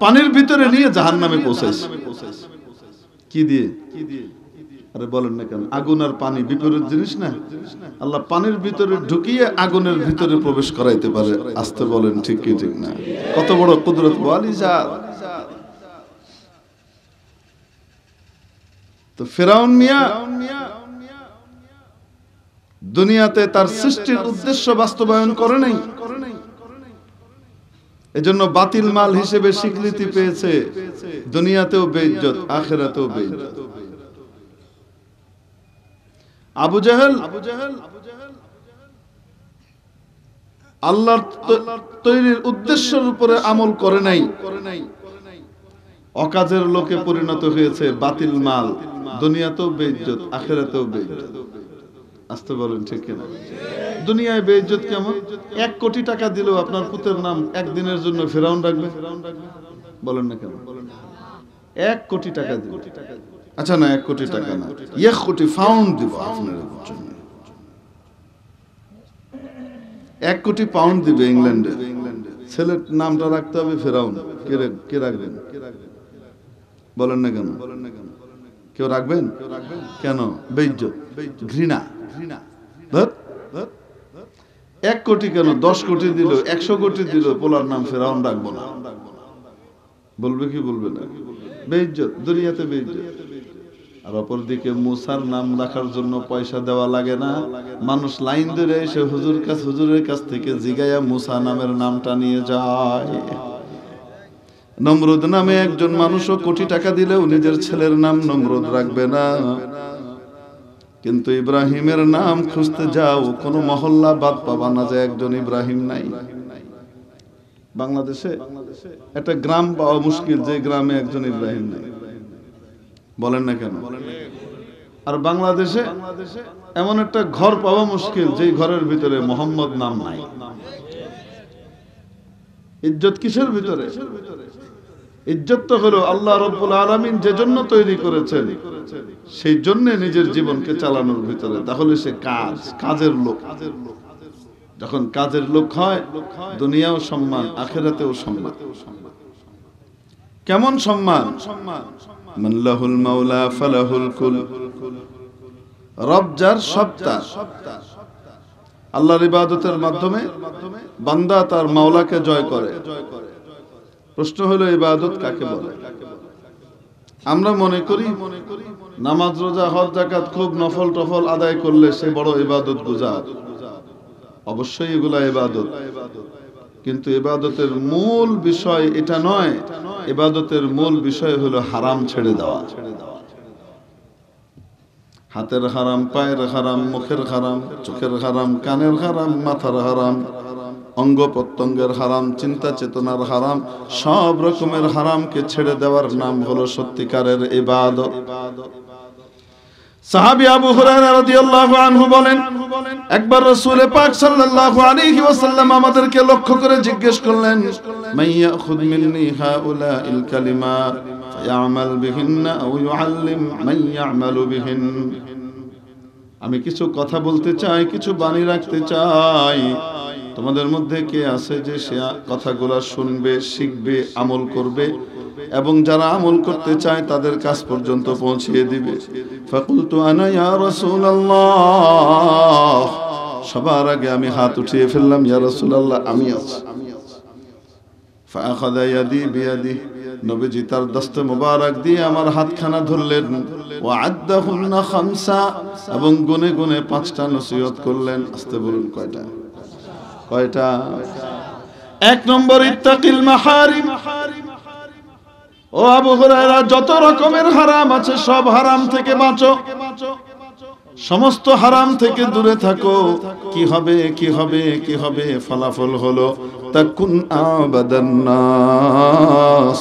পানির ভিতরে নিয়ে জাহান্নামে পৌঁছাইছে। কি দিয়ে? আরে বলেন না কেন? আগুন আর পানি বিপরীত জিনিস না? আল্লাহ পানির ভিতরে ঢুকিয়ে আগুনের ভিতরে প্রবেশ করাইতে পারে। আসতে বলেন ঠিক কি ঠিক না? কত বড় কুদরত ওয়ালি জাত। তো ফিরাউন মিয়া দুনিয়াতে তার সৃষ্টির উদ্দেশ্য বাস্তবায়ন করে নাই, এজন্য বাতিল মাল হিসেবে স্বীকৃতি পেয়েছে। দুনিয়াতেও বেইজ্জত, আখিরাতেও বেইজ্জত। আবু জাহেল আল্লাহর তৈরির উদ্দেশ্যের উপরে আমল করে নাই, অকাজের লোকে পরিণত হয়েছে। বাতিল মাল, দুনিয়াতেও বেইজ্জত, আখিরাতেও বেইজ্জত। আসতে বলেন ঠিক কিনা? দুনিয়ায় বেইজ্জত কেমন? 1 কোটি টাকা দিলেও আপনার পুতের নাম একদিনের জন্য ফিরাউন রাখবে? বলেন না কেন? 1 কোটি টাকা দিবে। আচ্ছা না, 1 কোটি টাকা না, 1 কোটি পাউন্ড দিব আপনার জন্য। 1 কোটি পাউন্ড দিবে ইংল্যান্ডে। ছেলের নামটা রাখতে হবে ফিরাউন। কে রাখবেন? বলেন না কেন? কেউ রাখবেন? কেন? বেইজ্জত, ঘৃণা। 1 কোটি কেন, 10 কোটি দিল, 100 কোটি দিল, পোলার নাম ফিরাউন রাখবো না। বলবে কি বলবে না? বেইজ্জত, দুনিয়াতে বেইজ্জত। আর অপরদিকে মুসার নাম রাখার জন্য পয়সা দেওয়া লাগে না। মানুষ লাইন ধরে এসে হুজুরের কাছ থেকে জিগায়া মুসা নামের নামটা নিয়ে যায়। নমরুদ নামে একজন মানুষও কোটি টাকা দিলেও নিজের ছেলের নাম নমরুদ রাখবে না। কিন্তু ইব্রাহিমের নাম খুঁজতে যাও, কোন মহল্লা বাদ পাবা না যে একজন ইব্রাহিম নাই। বাংলাদেশে একটা গ্রাম পাওয়া মুশকিল যে গ্রামে একজন ইব্রাহিম নাই। বলেন না কেন? আর বাংলাদেশে এমন একটা ঘর পাওয়া মুশকিল যে ঘরের ভিতরে মোহাম্মদ নাম নাই। ইজ্জত কিসের ভিতরে? ইজ্জত তো হলো আল্লাহ রাব্বুল আলামিন যে জন্য তৈরি করেছেন সেই জন্য নিজের জীবনকে চালানোর ভিতরে। তাহলে সে কাজের লোক। যখন কাজের লোক হয়, দুনিয়াও সম্মান, আখিরাতেও সম্মান। কেমন সম্মান? মান লাহুল মাওলা ফালাহুল কুল। রব যার সব তার। আল্লাহর ইবাদতের মাধ্যমে বান্দা তার মাওলাকে জয় করে। প্রশ্ন হলো ইবাদত কাকে বলে? আমরা মনে করি নামাজ, রোজা, হজ, যাকাত খুব নফল টফল আদায় করলে সে বড় ইবাদত গুজার। অবশ্যই এগুলা ইবাদত, কিন্তু ইবাদতের মূল বিষয় এটা নয়। ইবাদতের মূল বিষয় হলো হারাম ছেড়ে দেওয়া। হাতের হারাম, পায়ের হারাম, মুখের হারাম, চোখের হারাম, কানের হারাম, মাথার হারাম, অঙ্গ প্রত্যঙ্গের হারাম, চিন্তা চেতনার হারাম, সব রকমের হারামকে ছেড়ে দেওয়ার নাম হলো সত্যিকারের ইবাদত। সাহাবী আবু হুরায়রা রাদিয়াল্লাহু আনহু বলেন, একবার রাসূল পাক সাল্লাল্লাহু আলাইহি ওয়াসাল্লাম আমাদেরকে লক্ষ্য করে জিজ্ঞেস করলেন, মাইয়াখুদ মিন্নি হাউলাইল কালিমাত ফায়ামাল বিহিন্না আও ইউআল্লিম মান ইয়ামালু বিহিন। আমি কিছু কথা বলতে চাই, কিছু বাণী রাখতে চাই। তোমাদের মধ্যে কে আছে যে সে কথাগুলো শুনবে, শিখবে, আমল করবে এবং যারা আমল করতে চায় তাদের কাছ পর্যন্ত পৌঁছিয়ে দিবে? ফাকুলতু আনা ইয়া রাসূলুল্লাহ। সবার আগে আমি হাত উঠিয়ে ফেললাম, ইয়া রাসূলুল্লাহ আমি আছি। ফাআখাযা ইয়াদি বিয়াদি। নবীজি তার দস্তে মোবারক দিয়ে আমার হাতখানা ধরলেন। ওয়া আদ্দাহুন্না খামসা। এবং গুনে গুনে 5টা নসিহত করলেন। আস্তে বলুন কয়টা? 1 নম্বর, ইত্তাকিল মাহারিম। ও আবু হুরায়রা, যত রকমের হারাম আছে সব হারাম থেকে বাঁচো, সমস্ত হারাম থেকে দূরে থাকো। কি হবে? কি হবে? কি হবে? ফলাফল হলো তাকুন আবাদান নাস।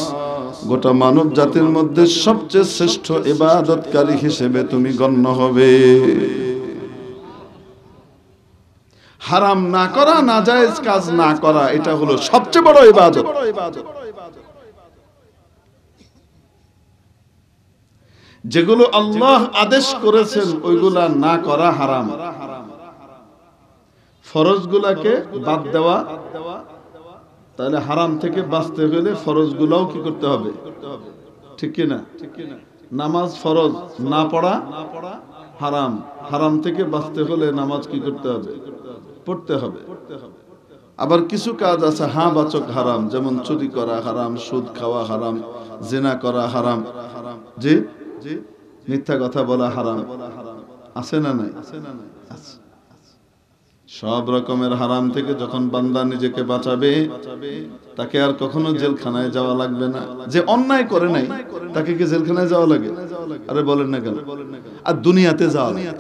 গোটা মানব জাতির মধ্যে সবচেয়ে শ্রেষ্ঠ ইবাদতকারী হিসেবে তুমি গণ্য হবে। হারাম না করা, নাজায়েজ কাজ না করা, এটা হলো সবচেয়ে বড় ইবাদত। যেগুলো আল্লাহ আদেশ করেছেন ওইগুলা না করা হারাম। ফরজগুলাকে বাদ দেওয়া তাহলে হারাম থেকে বাঁচতে হলে ফরজগুলোও কি করতে হবে, ঠিক কি না? নামাজ ফরজ, না পড়া হারাম। হারাম থেকে বাঁচতে হলে নামাজ কি করতে হবে, পড়তে হবে। আবার কিছু কাজ আছে হ্যাঁ বাচক হারাম, যেমন চুরি করা হারাম, সুদ খাওয়া হারাম, জিনা করা হারাম, জি মিথ্যা কথা বলা হারাম, আছে না নাই? আছে। সব রকমের হারাম থেকে যখন বান্দা নিজেকে বাঁচাবে, তাকে আর কখনো জেলখানায় যাওয়া লাগবে না। যে অন্যায় করে নাই তাকে কি জেলখানায় যাওয়া লাগে? আরে বলেন না কেন? আর দুনিয়াতে যাওয়া লাগে,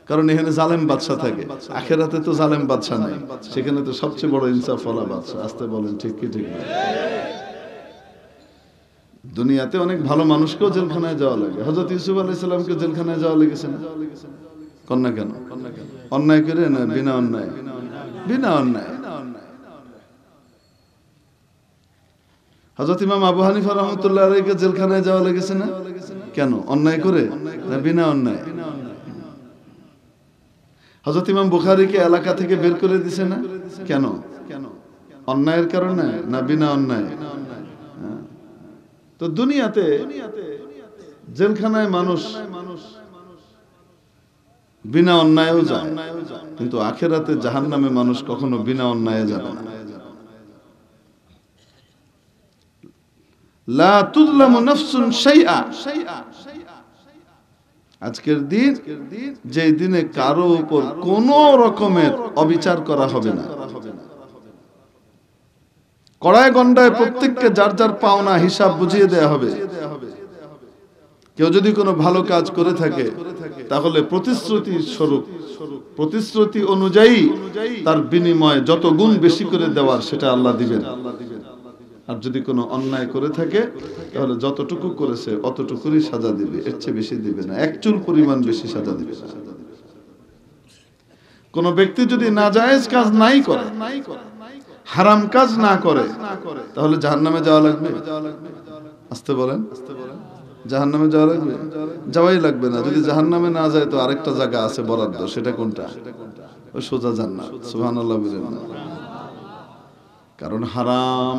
কারণ এখানে জালেম বাদশা থাকে। আখেরাতে তো জালেম বাদশা নাই, সেখানে তো সবচেয়ে বড় ইনসাফ ওয়ালা বাদশা। আসতে বলেন ঠিক কি ঠিক না? দুনিয়াতে অনেক ভালো মানুষকেও জেলখানায় যাওয়া লাগে। হযরত ইউসুফ আলাইহিস সালামকে জেলখানায় যাওয়া লেগেছে না? কন্যা কেন? অন্যায় করে না, বিনা অন্যায়, বিনা অন্যায়। হযরত ইমাম আবু হানিফা রাহমাতুল্লাহ আলাইহিকে জেলখানায় যাওয়া লেগেছে না? কেন? অন্যায় করে না, বিনা অন্যায়? হযরত ইমাম বুখারীকে এলাকা থেকে বের করে দিছে না? কেন? অন্যায়ের কারণে না বিনা অন্যায়? তো দুনিয়াতে জেলখানায় মানুষ বিনা অন্যায়ও যায়, কিন্তু আখিরাতে জাহান্নামে মানুষ কখনো বিনা অন্যায়ে যাবে না। লা তুযলামু নাফসুন শাইআ। আজকের দিন, যেই দিনে কারো উপর কোনো রকমের অবিচার করা হবে না। কড়ায় গন্ডায় প্রত্যেককে যার যার পাওনা হিসাব বুঝিয়ে দেয়া হবে। কেউ যদি কোনো ভালো কাজ করে থাকে, তাহলে প্রতিশ্রুতি স্বরূপ, প্রতিশ্রুতি অনুযায়ী তার বিনিময় যত গুণ বেশি করে দেওয়ার সেটা আল্লাহ দিবেন। আর যদি কোনো অন্যায় করে থাকে, তাহলে যতটুকু করেছে অতটুকুরই সাজা দিবে, এর চেয়ে বেশি দিবে না, এক চুল পরিমাণ বেশি সাজা দিবে না। কোন ব্যক্তি যদি নাজায়েজ কাজ নাই করে, হারাম কাজ না করে, তাহলে জাহান্নামে যাওয়া লাগবে? আসতে বলেন, জাহান্নামে যাওয়া লাগবে? যাওয়াই লাগবে না। যদি জাহান্নামে না যায় তো আরেকটা জায়গা আছে বরাদ্দ, সেটা কোনটা? ওই সোজা জান্নাত। সুবহানাল্লাহ বলেন না? কারণ হারাম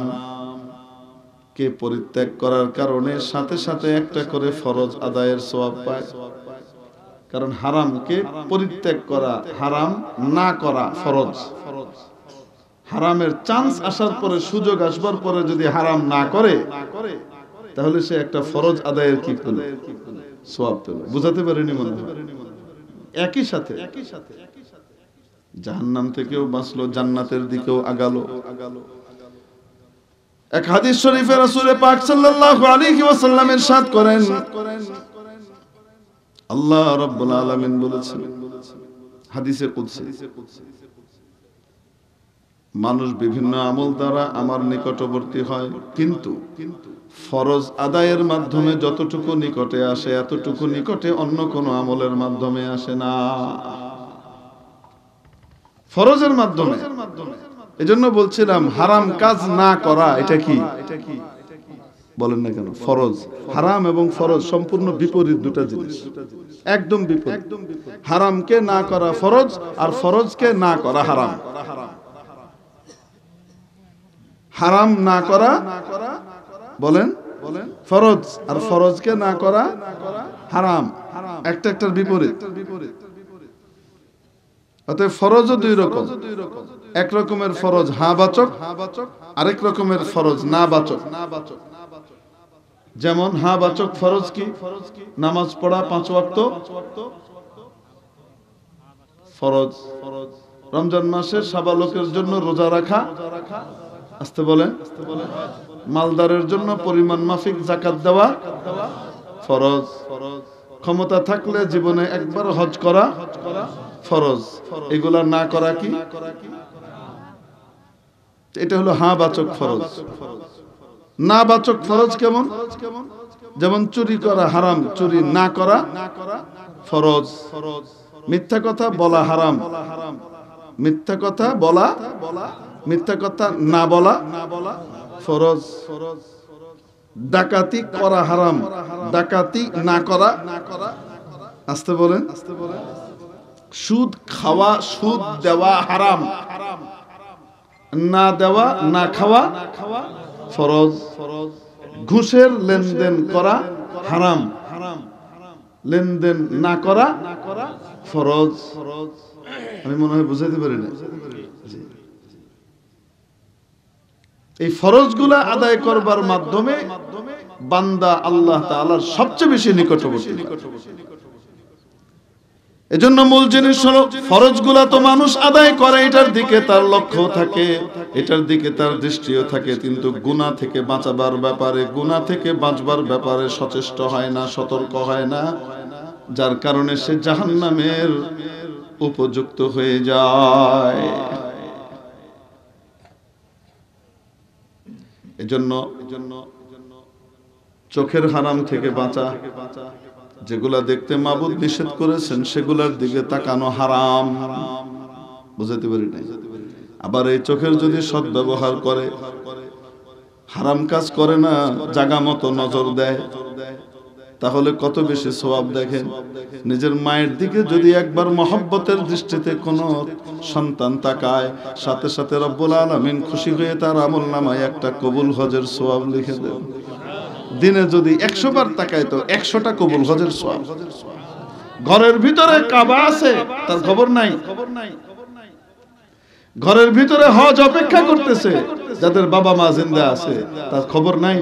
কে পরিত্যাগ করার কারণে সাথে সাথে একটা করে ফরজ আদায়ের সওয়াব পায়। কারণ হারামকে পরিত্যাগ করা, হারাম না করা ফরজ। হারামের চান্স আসার পরে, সুযোগ আসবার পরে যদি হারাম না করে, তাহলে সে একটা ফরজ আদায়ের কি পেল, সওয়াব পেল। বুঝাতে পারেনি মনে হয়? একই সাথে জাহান্নাম থেকেও বাঁচলো, জান্নাতের দিকেও আগালো। এক হাদিস শরীফে রাসূল পাক সাল্লাল্লাহু আলাইহি ওয়াসাল্লাম ইরশাদ করেন, আল্লাহ রাব্বুল আলামিন বলেছেন হাদিসে কুদসি, মানুষ বিভিন্ন আমল দ্বারা আমার নিকটবর্তী হয়, কিন্তু ফরজ আদায়ের মাধ্যমে যতটুকু নিকটে আসে, এতটুকু নিকটে অন্য কোনো আমলের মাধ্যমে আসে না। ফরজের মাধ্যমে। এজন্য বলছিলাম হারাম কাজ না করা, এটা কি বলেন না কেন? ফরজ। হারাম এবং ফরজ সম্পূর্ণ বিপরীত দুটো জিনিস, একদম বিপরীত। হারামকে না করা ফরজ, আর ফরজকে না করা হারাম। হারাম না করা বলেন ফরজ, আর ফরজকে না করা হারাম। একটা একটার বিপরীত। অতএব ফরজও দুই রকম। এক রকমের ফরজ হ্যাঁ বাচক, আরেক রকমের ফরজ না বাচক। যেমন হ্যাঁ বাচক ফরজ কি? নামাজ পড়া 5 ওয়াক্ত ফরজ। রমজান মাসে সাবালকের জন্য রোজা রাখা, আসতে বলেন, মালদারের জন্য পরিমাণ মাফিক যাকাত দেওয়া ফরজ। ক্ষমতা থাকলে জীবনে একবার হজ করা ফরজ। এগুলা না করা কি? এটা হলো হ্যাঁ বাচক ফরজ। না বাচক ফরজ কেমন? যেমন চুরি করা হারাম, চুরি না করা ফরজ। মিথ্যা কথা বলা হারাম, মিথ্যা কথা বলা, মিথ্যা কথা না বলা ফরজ। ডাকাতি করা হারাম, ডাকাতি না করা, আসতে বলেন, সুদ খাওয়া, সুদ দেওয়া হারাম। না দেওয়া না খাওয়া ফরজ, ঘুষের লেনদেন করা হারাম, লেনদেন না করা ফরজ। আমি মনে হয় বুঝাইতে পারি না। এই ফরজগুলা আদায় করবার মাধ্যমে বান্দা আল্লাহ তাআলার সবচেয়ে বেশি নিকটবর্তী। এজন্য মূল জিনিস হলো ফরজগুলা তো মানুষ আদায় করে, এটার দিকে তার লক্ষ্য থাকে, এটার দিকে তার দৃষ্টিও থাকে, কিন্তু গুনাহ থেকে বাঁচাবার ব্যাপারে, গুনাহ থেকে বাঁচবার ব্যাপারে সচেষ্ট হয় না, সতর্ক হয় না, যার কারণে সে জাহান্নামের উপযুক্ত হয়ে যায়। এজন্য চোখের হারাম থেকে বাঁচা, যেগুলা দেখতে মাবুদ নিষেধ করেছেন সেগুলার দিকে তাকানো হারাম, বুঝাতে পারি না। আবার এই চোখের যদি সদ্ব্যবহার করে, হারাম কাজ করে না, জাগা মতো নজর দেয়, তাহলে কত বেশি সওয়াব। দেখেন, নিজের মায়ের দিকে যদি একবার মহব্বতের দৃষ্টিতে কোনো সন্তান তাকায়, সাথে সাথে রব্বুল আলামিন খুশি হয়ে তার আমলনামায় একটা কবুল হজের সওয়াব লিখে দেন। দিনে যদি 100 বার তাকায় তো 100টা কবুল হজের সওয়াব। ঘরের ভিতরে কাবা আছে, তার খবর নাই। ঘরের ভিতরে হজ অপেক্ষা করতেছে, যাদের বাবা মা জিন্দা আছে তার খবর নাই।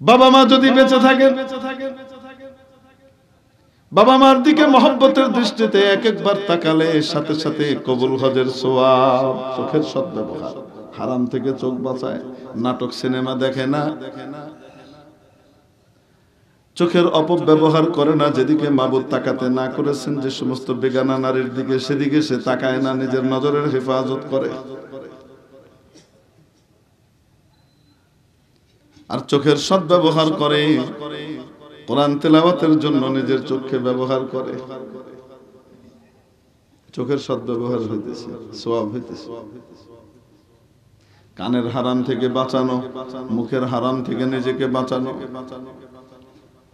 বাবা মা যদি বেঁচে থাকেন, বাবা মার দিকে মহব্বতের দৃষ্টিতে এক একবার তাকালে সাথে সাথে কবুল হজের সওয়াব। চোখের সদ্ব্যবহার, হারাম থেকে চোখ বাঁচায়, নাটক সিনেমা দেখে না, চোখের অপব্যবহার করে না, যেদিকে মাবুদ তাকাতে না করেছেন, যে সমস্ত বেগানা নারীর দিকে সেদিকে সে তাকায় না, নিজের নজরের হেফাজত করে। আর চোখের সদ্ব্যবহার করে, কোরআন তেলাওয়াতের জন্য নিজের চোখকে ব্যবহার করে। চোখের সদ্ব্যবহার হইতেছে, সওয়াব হইতেছে। কানের হারাম থেকে বাঁচানো, মুখের হারাম থেকে নিজেকে বাঁচানো,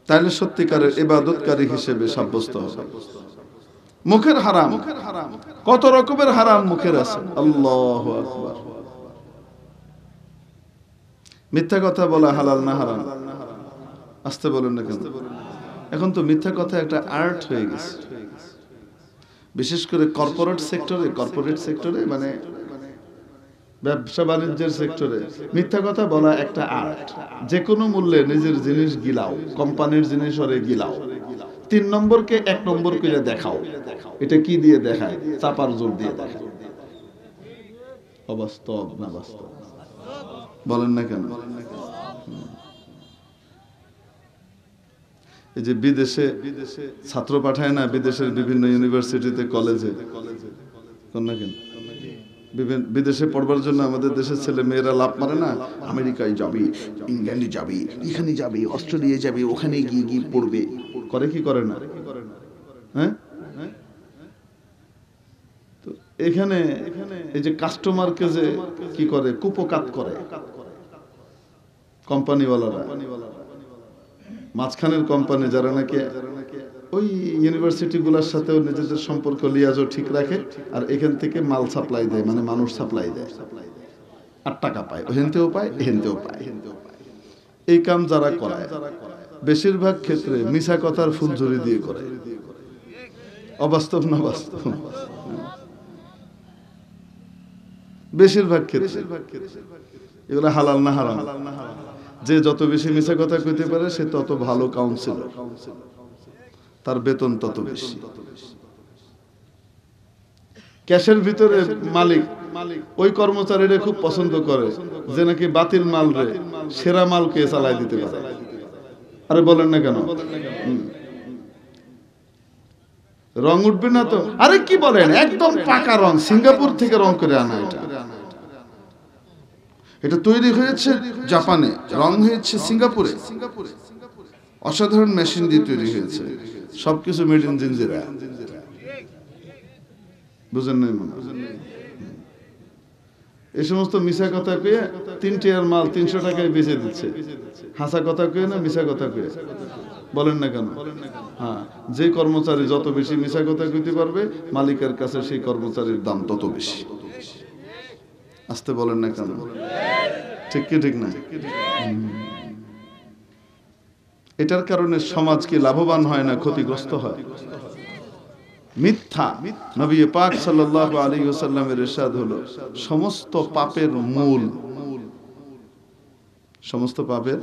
তাহলে সত্যিকারের ইবাদতকারী হিসেবে সাব্যস্ত হবে। মুখের হারাম, কত রকমের হারাম মুখের আছে, আল্লাহু আকবার। মিথ্যা কথা বলা হালাল না হারাম? আসতে বলেন না কেন? এখন তো মিথ্যা কথা একটা আর্ট হয়ে গেছে, বিশেষ করে কর্পোরেট সেক্টরে, মানে ব্যবসা বাণিজ্যের সেক্টরে মিথ্যা কথা বলা একটা আর্ট। যে কোনো মূল্যে নিজের জিনিস গিলাও, কোম্পানির জিনিস ওরে গিলাও, 3 নম্বরকে 1 নম্বর করে দেখাও। এটা কি দিয়ে দেখায়? চাপার জোর দিয়ে দেখায়। অবাস্তব না বাস্তব? বলেন না কেন? এই যে বিদেশে ছাত্র পাঠায় না, বিদেশের বিভিন্ন ইউনিভার্সিটিতে, কলেজে, কোন না কেন বিদেশে পড়বার জন্য আমাদের দেশের ছেলে মেয়েরা লাভ মারে না, আমেরিকায় যাবি, ইংল্যান্ডে যাবি, এখানে যাবি, অস্ট্রেলিয়া যাবি, ওখানে গিয়ে পড়বে। করে কি করে না? হ্যাঁ, তো এখানে এই যে কাস্টমারকে যে কি করে, কুপকাত করে কোম্পানিওয়ালারা। মাঝখানের কোম্পানি যারা নাকি ওই ইউনিভার্সিটিগুলোর সাথেও নিজেদের সম্পর্ক লিয়াজও ঠিক রাখে, আর এখান থেকে মাল সাপ্লাই দেয়, মানে মানুষ সাপ্লাই দেয়, আর টাকা পায়, ওখানতেও পায়, এখানতেও পায়। এই কাম যারা করায় বেশিরভাগ ক্ষেত্রে মিছা কথার ফুলঝুরি দিয়ে করে। অবাস্তব না বাস্তব? বেশিরভাগ ক্ষেত্রে এগুলো হালাল না হারাম? যে যত বেশি মিছা কথা কইতে পারে সে তত ভালো কাউন্সিলর, তার বেতন তত বেশি। ক্যাশের ভিতরে মালিক ওই কর্মচারীরা খুব পছন্দ করে যে নাকি বাতিল মাল রে সেরা মালকে চালাই দিতে পারে। আরে বলেন না কেন? রং উঠবে না তো? আরে কি বলেন, একদম পাকা রং, সিঙ্গাপুর থেকে রং করে আনা। এটা তৈরি হয়েছে জাপানে, রং হয়েছে সিঙ্গাপুরে, অসাধারণ মেশিন দিয়ে তৈরি হয়েছে, সবকিছু মেড ইন জিঞ্জিরা। বুঝেন নাই মনে? এই সমস্ত মিশা কথা কয়ে 3 টিয়ার মাল 300 টাকায় বেচে দিচ্ছে। হাসা কথা কয়ে না, মিশা কথা কয়ে। বলেন না কেন? হ্যাঁ, যে কর্মচারী যত বেশি মিছা কথা কইতে পারবে মালিকের কাছে সেই কর্মচারীর দাম তত বেশি। আসতে বলেন না কেন? ঠিক কি ঠিক না? এটার কারণে সমাজ কি লাভবান হয় না ক্ষতিগ্রস্ত হয়? মিথ্যা। নবী পাক সাল্লাল্লাহু আলাইহি ওয়াসাল্লামের ইরশাদ হলো সমস্ত পাপের মূল, সমস্ত পাপের,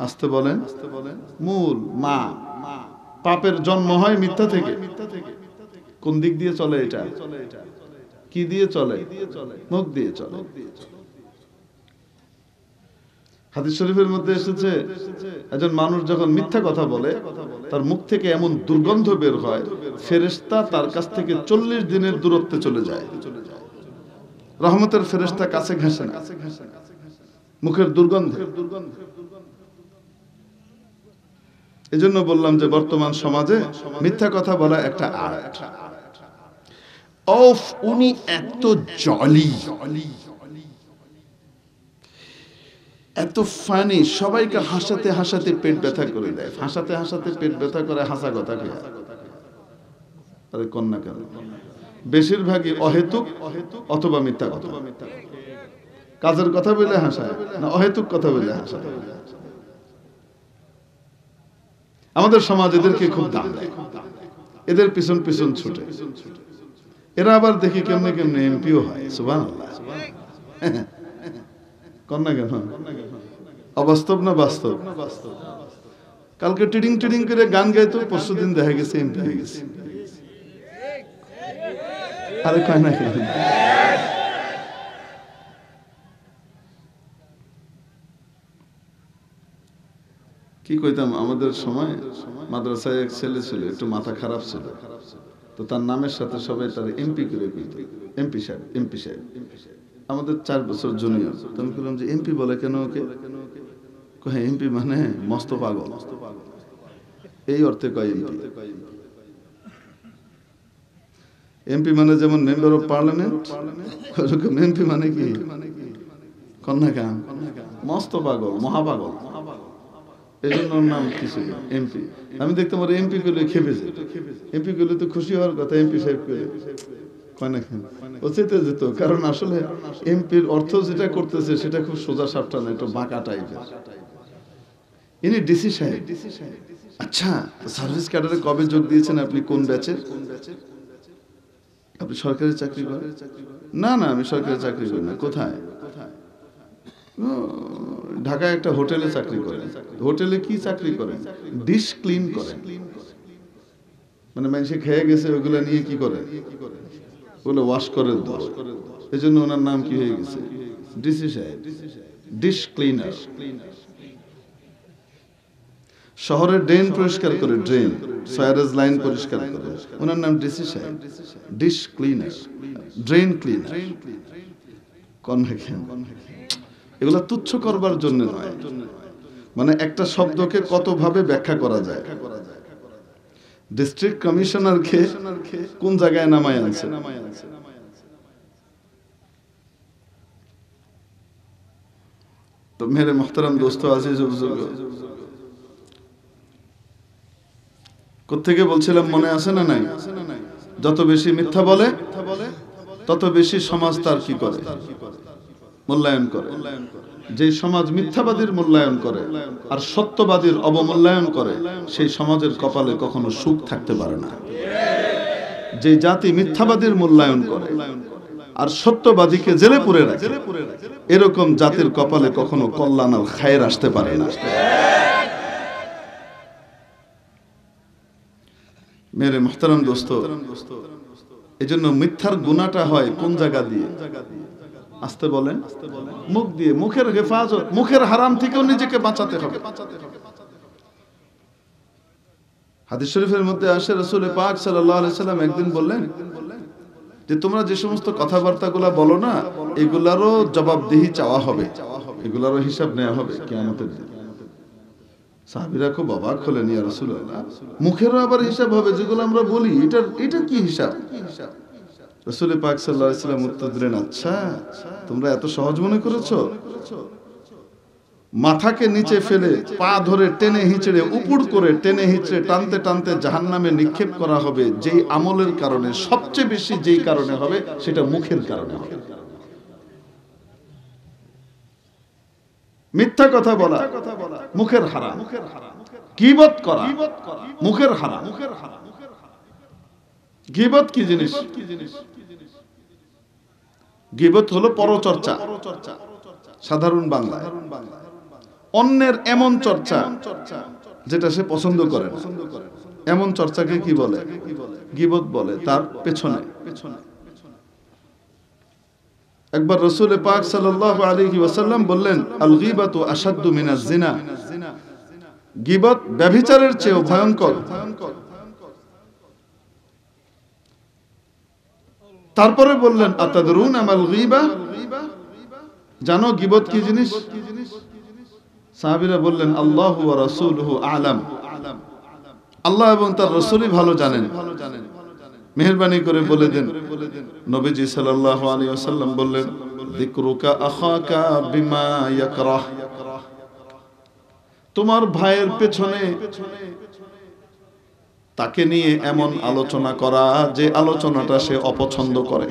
আসতে বলেন, মূল মা। পাপের জন্ম হয় মিথ্যা থেকে। কোন দিক দিয়ে চলে এটা? কি দিয়ে চলে? মুখ দিয়ে চলে। হাদিস শরীফের মধ্যে এসেছে একজন মানুষ যখন মিথ্যা কথা বলে তার মুখ থেকে এমন দুর্গন্ধ বের হয় ফেরেশতা তার কাছ থেকে 40 দিনের দূরত্বে চলে যায়। রহমতের ফেরেশতা কাছে ঘেঁষে না, মুখের দুর্গন্ধে। এজন্য বললাম যে বর্তমান সমাজে মিথ্যা কথা বলা একটা আর্ট। অফ উনি এত জলি, এত ফানি, সবাইকে হাসাতে হাসাতে পেট ব্যথা করে দেয়, হাসাতে হাসাতে পেট ব্যথা করে হাসা কথা কে? আরে কন্যা কেন? বেশিরভাগই অহেতুক অথবা মিথ্যা কথা। কাজের কথা বলে হাসায় না অহেতুক কথা বলে হাসায়। আমাদের সমাজ এদেরকে খুব দাম দেয়, এদের পিছন পিছন ছুটে। এরা আবার দেখি কেমনে কেমনে এমপিও হয়। সুবহানাল্লাহ। কন্যা কেন? অবাস্তব না বাস্তব? কালকে টিডিং টিডিং করে গান গাইতো, পরশু দিন দেখা গেছে এমপি হয়ে গেছে। আরে কয় না কেন? কি কইতাম, আমাদের সময় মাদ্রাসায় এক ছেলে ছিল, একটু মাথা খারাপ ছিল, তো তার নামের সাথে সবাই তার এমপি করে কইত, এমপি সাহেব, এমপি সাহেব। আমাদের 4 বছর জুনিয়র। তো আমি বললাম যে এমপি বলে কেন ওকে? কয় এমপি মানে মস্ত পাগল, এই অর্থে কয় এমপি। এমপি মানে যেমন মেম্বার অফ পার্লামেন্ট, এমপি মানে কি? কন্যা গান, মস্ত পাগল, মহাপাগল। এই জন্য ওর নাম কিছু এমপি। আমি দেখতাম ওর এমপি গুলো খেপে যেত। এমপি গুলো তো খুশি হওয়ার কথা, এমপি সাহেব করে কন্যা খান ও চেতে যেত। কারণ আসলে এমপির অর্থ যেটা করতেছে সেটা খুব সোজা সাপটা না, একটু বাঁকা টাইপের। ইনি ডিসি সাহেব। আচ্ছা, সার্ভিস ক্যাডারে কবে যোগ দিয়েছেন আপনি? কোন ব্যাচের? আপনি সরকারি চাকরি করেন? না না, আমি সরকারি চাকরি করি না। কোথায়? ঢাকায় একটা হোটেলে চাকরি করেন। হোটেলে কি চাকরি করেন? ডিশ ক্লিন করেন। মানে মানুষে খেয়ে গেছে ওগুলা নিয়ে কি করে? ওগুলো ওয়াশ করে দোষ। এই জন্য ওনার নাম কি হয়ে গেছে? ডিসি সাহেব, ডিশ ক্লিনার। শহরের ড্রেন পরিষ্কার করে, ড্রেন সয়ারেজ লাইন পরিষ্কার করে, ওনার নাম ডিসি সাহেব, ডিশ ক্লিনার, ড্রেন ক্লিনার। এগুলা তুচ্ছ করবার জন্য নয়, মানে একটা শব্দকে কতভাবে ব্যাখ্যা করা যায়। ডিস্ট্রিক্ট কমিশনারকে কোন জায়গায় নামায় আনছে? তো মেরে মুহতারাম দোস্ত আজিজ বুজুর্গ, কোত্থেকে বলছিলাম মনে আছে না নাই? যত বেশি মিথ্যা বলে তত বেশি সমাজ তার কি করে? মূল্যায়ন করে। যে সমাজ মিথ্যাবাদীর মূল্যায়ন করে আর সত্যবাদীর অবমূল্যায়ন করে, সেই সমাজের কপালে কখনো সুখ থাকতে পারে না। যে জাতি মিথ্যাবাদীর মূল্যায়ন করে আর সত্যবাদীকে জেলে পুরে রাখে, এরকম জাতির কপালে কখনো কল্যাণ আর খায়ের আসতে পারে না। মেরে মুহতারাম দোস্ত, এজন্য মিথ্যার গুনাহটা হয় কোন জায়গা দিয়ে? আসতে বলেন, মুখ দিয়ে। মুখের হেফাজত, মুখের হারাম থেকেও নিজেকে বাঁচাতে হবে। হাদিস শরীফের মধ্যে আসে রাসূল পাক সাল্লাল্লাহু আলাইহি সাল্লাম একদিন বললেন যে তোমরা যে সমস্ত কথাবার্তাগুলো বলো না, এগুলারও জবাবদিহি চাওয়া হবে, এগুলারও হিসাব নেওয়া হবে কিয়ামতের দিন। সাহাবীরা খুব অবাক হলেন, ইয়া রাসূলুল্লাহ, মুখেরও আবার হিসাব হবে? যেগুলো আমরা বলি এটা কি হিসাব? রাসূল পাক সাল্লাল্লাহু আলাইহি সাল্লাম উত্তর দিলেন, আচ্ছা তোমরা এত সহজ মনে করেছো? মাথাকে নিচে ফেলে পা ধরে টেনে হিঁচড়ে উপুড় করে টেনে হিঁচড়ে টানতে টানতে জাহান্নামে নিক্ষেপ করা হবে। যেই আমলের কারণে সবচেয়ে বেশি যেই কারণে হবে সেটা মুখের কারণে হবে। মিথ্যা কথা বলা মুখের হারাম, গীবত করা মুখের হারাম। গীবত কি জিনিস? গীবত হলো পরচর্চা, সাধারণ বাংলায় অন্যের এমন চর্চা যেটা সে পছন্দ করে না, এমন চর্চাকে কি বলে? গীবত বলে। তার পেছনে একবার রাসূল পাক সাল্লাল্লাহু আলাইহি ওয়াসাল্লাম বললেন, আল গীবাতু আশাদ্দু মিনাজ জিনা, গীবত ব্যভিচারের চেয়েও ভয়ঙ্কর। তারপরে বললেন, আতাদরুনা মাল গীবা, জানো গীবত কি জিনিস? সাহাবীরা বললেন, আল্লাহু ওয়া রাসূলুহু আ'লাম, আল্লাহ এবং তার রাসূলই ভালো জানেন। মেহেরবানি করে বলে দেন। নবীজি সাল্লাল্লাহু আলাইহি ওয়াসাল্লাম বললেন, যিকরুকা আখাকা বিমা ইয়াকরাহ, তোমার ভাইয়ের পেছনে তাকে নিয়ে এমন আলোচনা করা যে আলোচনাটা সে অপছন্দ করে।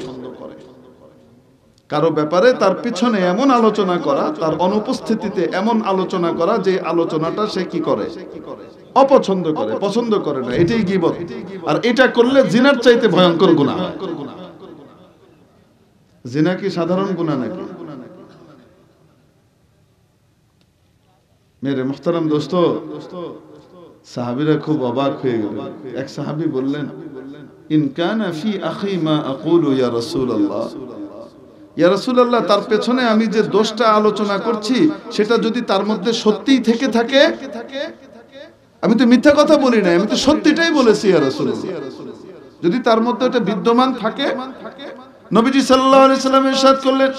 কারো ব্যাপারে তার পিছনে এমন আলোচনা করা, তার অনুপস্থিতিতে এমন আলোচনা করা যে আলোচনাটা সে কি করে? অপছন্দ করে, পছন্দ করে না। এটাই গীবত। আর এটা করলে জিনার চাইতে ভয়ঙ্কর গুনাহ। জিনা কি সাধারণ গুনাহ নাকি? মেরে মুহতারাম দোস্ত, সাহাবীরা খুব অবাক হয়ে গেলেন। এক সাহাবী বললেন, ইন কানা ফি আখি মা আকুলু ইয়া রাসূলুল্লাহ, ইয়া রাসূলুল্লাহ, তার পেছনে আমি যে দোষটা আলোচনা করছি সেটা যদি তার মধ্যে সত্যিই থেকে থাকে, আমি তো মিথ্যা কথা বলি না, আমি তো সত্যিটাই বলেছি ইয়া রাসূলুল্লাহ, যদি তার মধ্যে এটা বিদ্যমান থাকে, নবীজি সাল্লাল্লাহু আলাইহি ওয়াসাল্লাম ইরশাদ করলেন,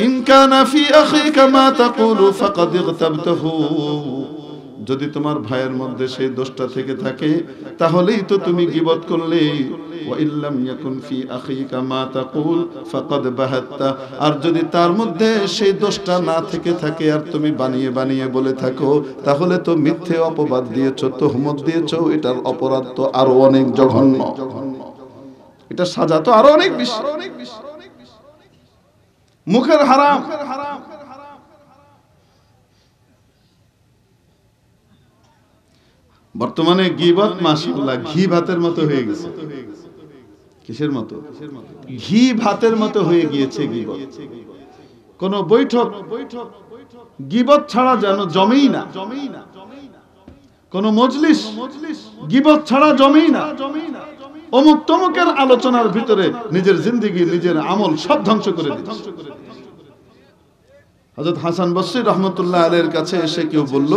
ইন কানা ফি আখিকা মা তাকুলু ফাকাদ ইগতাবতাহু, যদি তোমার ভাইয়ের মধ্যে সেই দোষটা থেকে থাকে তাহলেই তো তুমি গীবত করলে। ওয়া ইল্লাম ইয়াকুন ফি আখিকা মা তাকুল ফাকাদ বাহাত্তা, আর যদি তার মধ্যে সেই দোষটা না থেকে থাকে আর তুমি বানিয়ে বানিয়ে বলে থাকো, তাহলে তো মিথ্যে অপবাদ দিয়েছো, তুহমত দিয়েছো। এটার অপরাধ তো আরো অনেক জঘন্য, এটা সাজা তো আরো অনেক বেশি। মুখের হারাম। বর্তমানে গীবত মাশাআল্লাহ ঘি ভাতের মতো হয়ে গেছে। কিসের মতো? ঘি ভাতের মতো হয়ে গিয়েছে গীবত। কোন বৈঠক গীবত ছাড়া যেন জমেই না, কোন মজলিস গীবত ছাড়া জমেই না। অমুক তমুকের আলোচনার ভিতরে নিজের জিন্দেগি, নিজের আমল সব ধ্বংস করে দিচ্ছে। হযরত হাসান বসরি রাহমাতুল্লাহ আলাইহির কাছে এসে কেউ বলল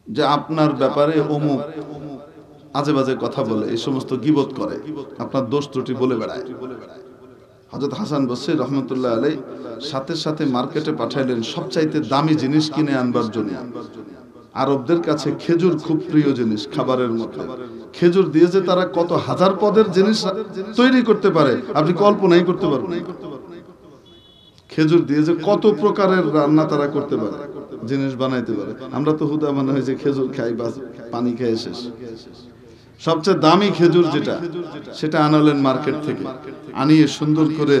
যে আপনার ব্যাপারে অমুক আজে বাজে কথা বলে, এই সমস্ত গীবত করে, আপনার দোষ ত্রুটি বলে বেড়ায়। হযরত হাসান বসরি রাহমাতুল্লাহ আলাইহি সাথে সাথে মার্কেটে পাঠাইলেন সবচাইতে দামি জিনিস কিনে আনবার জন্য। আরবদের কাছে খেজুর খুব প্রিয় জিনিস, খাবারের মধ্যে। খেজুর দিয়ে যে তারা কত হাজার পদের জিনিস তৈরি করতে পারে আপনি কল্পনাই করতে পারবেন। খেজুর দিয়ে যে কত প্রকারের রান্না তারা করতে পারে, জিনিস বানাইতে পারে। আমরা তো হুদা মনে হয় যে খেজুর খাই বা পানি খেয়ে শেষ। সবচেয়ে দামি খেজুর যেটা, সেটা আনালেন মার্কেট থেকে, আনিয়ে সুন্দর করে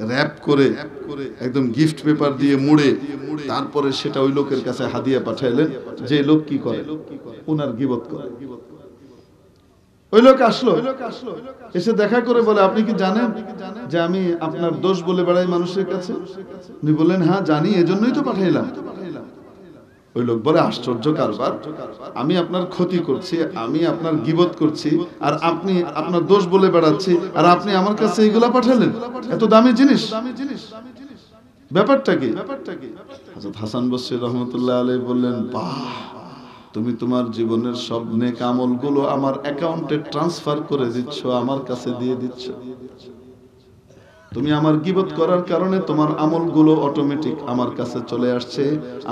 র‍্যাপ করে একদম গিফট পেপার দিয়ে মুড়ে তারপরে সেটা ওই লোকের কাছে হাদিয়া পাঠাইলেন। যে লোক কি করে? ওনার গীবত করে। ওই লোক আসলো, এসে দেখা করে বলে, আপনি কি জানেন যে আমি আপনার দোষ বলে বেড়াই মানুষের কাছে? উনি বললেন, হ্যাঁ জানি, এজন্যই তো পাঠাইলাম। ওই লোক বলে, আশ্চর্য কারবার, আমি আপনার ক্ষতি করছি, আমি আপনার গীবত করছি, আর আপনি আপনার দোষ বলে বেড়াচ্ছি, আর আপনি আমার কাছে এইগুলা পাঠালেন, এত দামি জিনিস, ব্যাপারটা কি? হযরত হাসান বসরি রাহমাতুল্লাহ আলাইহি বললেন, বাহ, তুমি তোমার জীবনের সব নেক আমলগুলো আমার অ্যাকাউন্টে ট্রান্সফার করে দিচ্ছ, আমার কাছে দিয়ে দিচ্ছ। তুমি আমার গীবত করার কারণে তোমার আমলগুলো অটোমেটিক আমার কাছে চলে আসছে,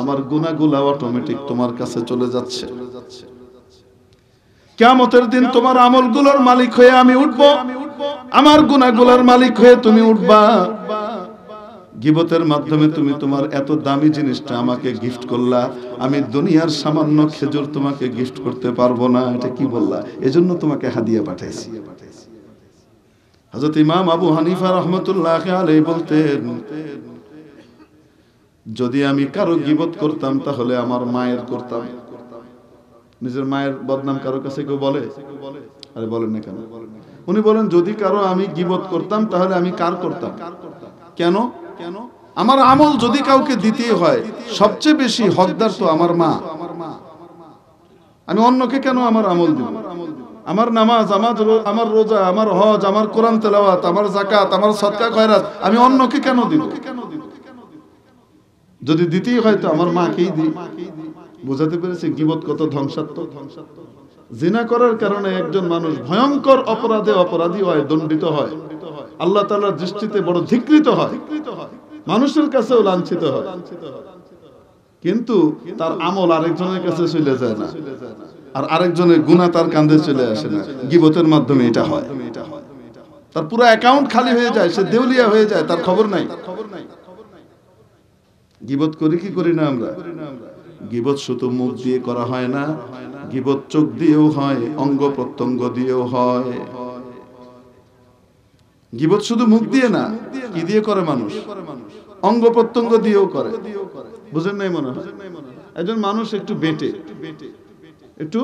আমার গুনাহগুলো অটোমেটিক তোমার কাছে চলে যাচ্ছে। কিয়ামতের দিন তোমার আমলগুলোর মালিক হয়ে আমি উঠব, আমার গুনাহগুলোর মালিক হয়ে তুমি উঠবা। গীবতের মাধ্যমে তুমি তোমার এত দামি জিনিসটা আমাকে গিফট করলা, আমি দুনিয়ার সামান্য খেজুর তোমাকে গিফট করতে পারবো না, এটা কি বললা, এজন্য তোমাকে হাদিয়া পাঠাইছি। হযরত ইমাম আবু হানিফা রাহমাতুল্লাহ আলাইহি বলতেন, যদি আমি কারো গীবত করতাম তাহলে আমার মায়ের করতাম। নিজের মায়ের বদনাম কারো কাছে কেউ বলে? আরে বলেন না কেন? উনি বলেন, যদি কারো আমি গীবত করতাম তাহলে আমি কার করতাম? কেন? আমার আমল যদি কাউকে দিতে হয়, সবচেয়ে বেশি হকদার তো আমার মা। আমি অন্যকে কেন আমার আমল দিব? আমার নামাজ, আমার রোজা, আমার হজ, আমার কোরআন তেলাওয়াত, আমার যাকাত, আমার সদকা খয়রাত আমি অন্যকে কেন দিব? যদি দিতেই হয় তো আমার মাকেই দিই। বুঝাতে পেরেছি গীবত কত ধ্বংসাত্মক। জিনা করার কারণে একজন মানুষ ভয়ঙ্কর অপরাধে অপরাধী হয়, দণ্ডিত হয়, আল্লাহ তাআলার দৃষ্টিতে বড় ধিক্কৃত হয়, মানুষের কাছেও লাঞ্ছিত হয়, কিন্তু তার আমল আরেকজনের কাছে চলে যায় না, আর আরেকজনের গুনাহ তার কাঁধে চলে আসে না। গীবতের মাধ্যমে এটা হয়, তার পুরো অ্যাকাউন্ট খালি হয়ে যায়, সে দেউলিয়া হয়ে যায়, তার খবর নাই। গীবত করি কি করি না আমরা? গীবত শুধু মুখ দিয়ে করা হয় না, গীবত চোখ দিয়েও হয়, অঙ্গ প্রত্যঙ্গ দিয়েও হয়। গীবত শুধু মুখ দিয়ে না, কি দিয়ে করে মানুষ? অঙ্গ প্রত্যঙ্গ দিয়েও করে। বুঝেন নাই মনে হয়? একজন মানুষ একটু বেটে, একটু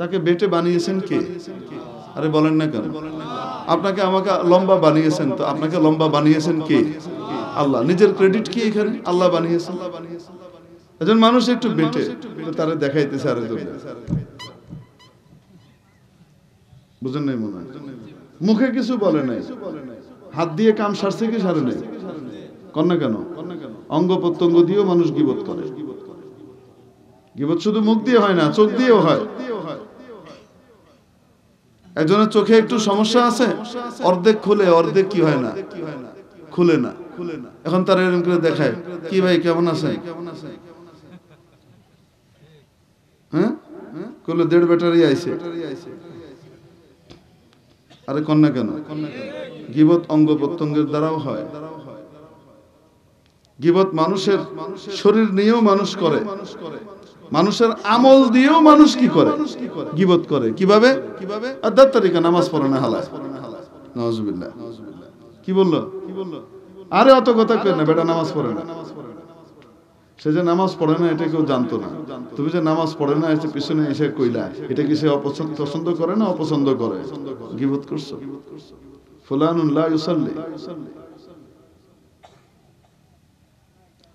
তাকে বেটে বানিয়েছেন কে? আরে বলেন না কেন? আপনাকে আমাকে লম্বা বানিয়েছেন, তো আপনাকে লম্বা বানিয়েছেন কে? আল্লাহ। নিজের ক্রেডিট কি এখানে? আল্লাহ বানিয়েছেন। একজন মানুষ একটু বেটে, তারা দেখাইতেছে আরেকজন। বুঝেন নাই মনে হয়? মুখে কিছু বলে নাই, হাত দিয়ে কাম সারছে কি সারে নাই? কর না কেন? অঙ্গ প্রত্যঙ্গ দিয়েও মানুষ গীবত করে। গীবত শুধু মুখ দিয়ে হয় না, চোখ দিয়েও হয়। একজনের চোখে একটু সমস্যা আছে, অর্ধেক খুলে, অর্ধেক কি হয় না, খুলে না। এখন তারা এরকম করে দেখায়, কি ভাই কেমন আছে? হ্যাঁ, করলে 1.5 ব্যাটারি আইছে। আরে কন্যা কেন? গীবত অঙ্গ প্রত্যঙ্গের দ্বারাও হয়। গীবত মানুষের শরীর নিয়েও মানুষ করে, মানুষের আমল দিয়েও মানুষ কি করে? গীবত করে। কিভাবে? আদাত তরিকা, নামাজ পড়ে না হালায়। নাউজুবিল্লাহ। কি বললো? আরে অত কথা কই না, বেটা নামাজ পড়ে না। সে যে নামাজ পড়ে না এটা কেউ জানতো না। তুমি যে নামাজ পড়ে না এসে পিছনে এসে কইলা, এটা কি সে পছন্দ করে না অপছন্দ করে? গীবত করছো। ফুলানুন লা ইউসাল্লি।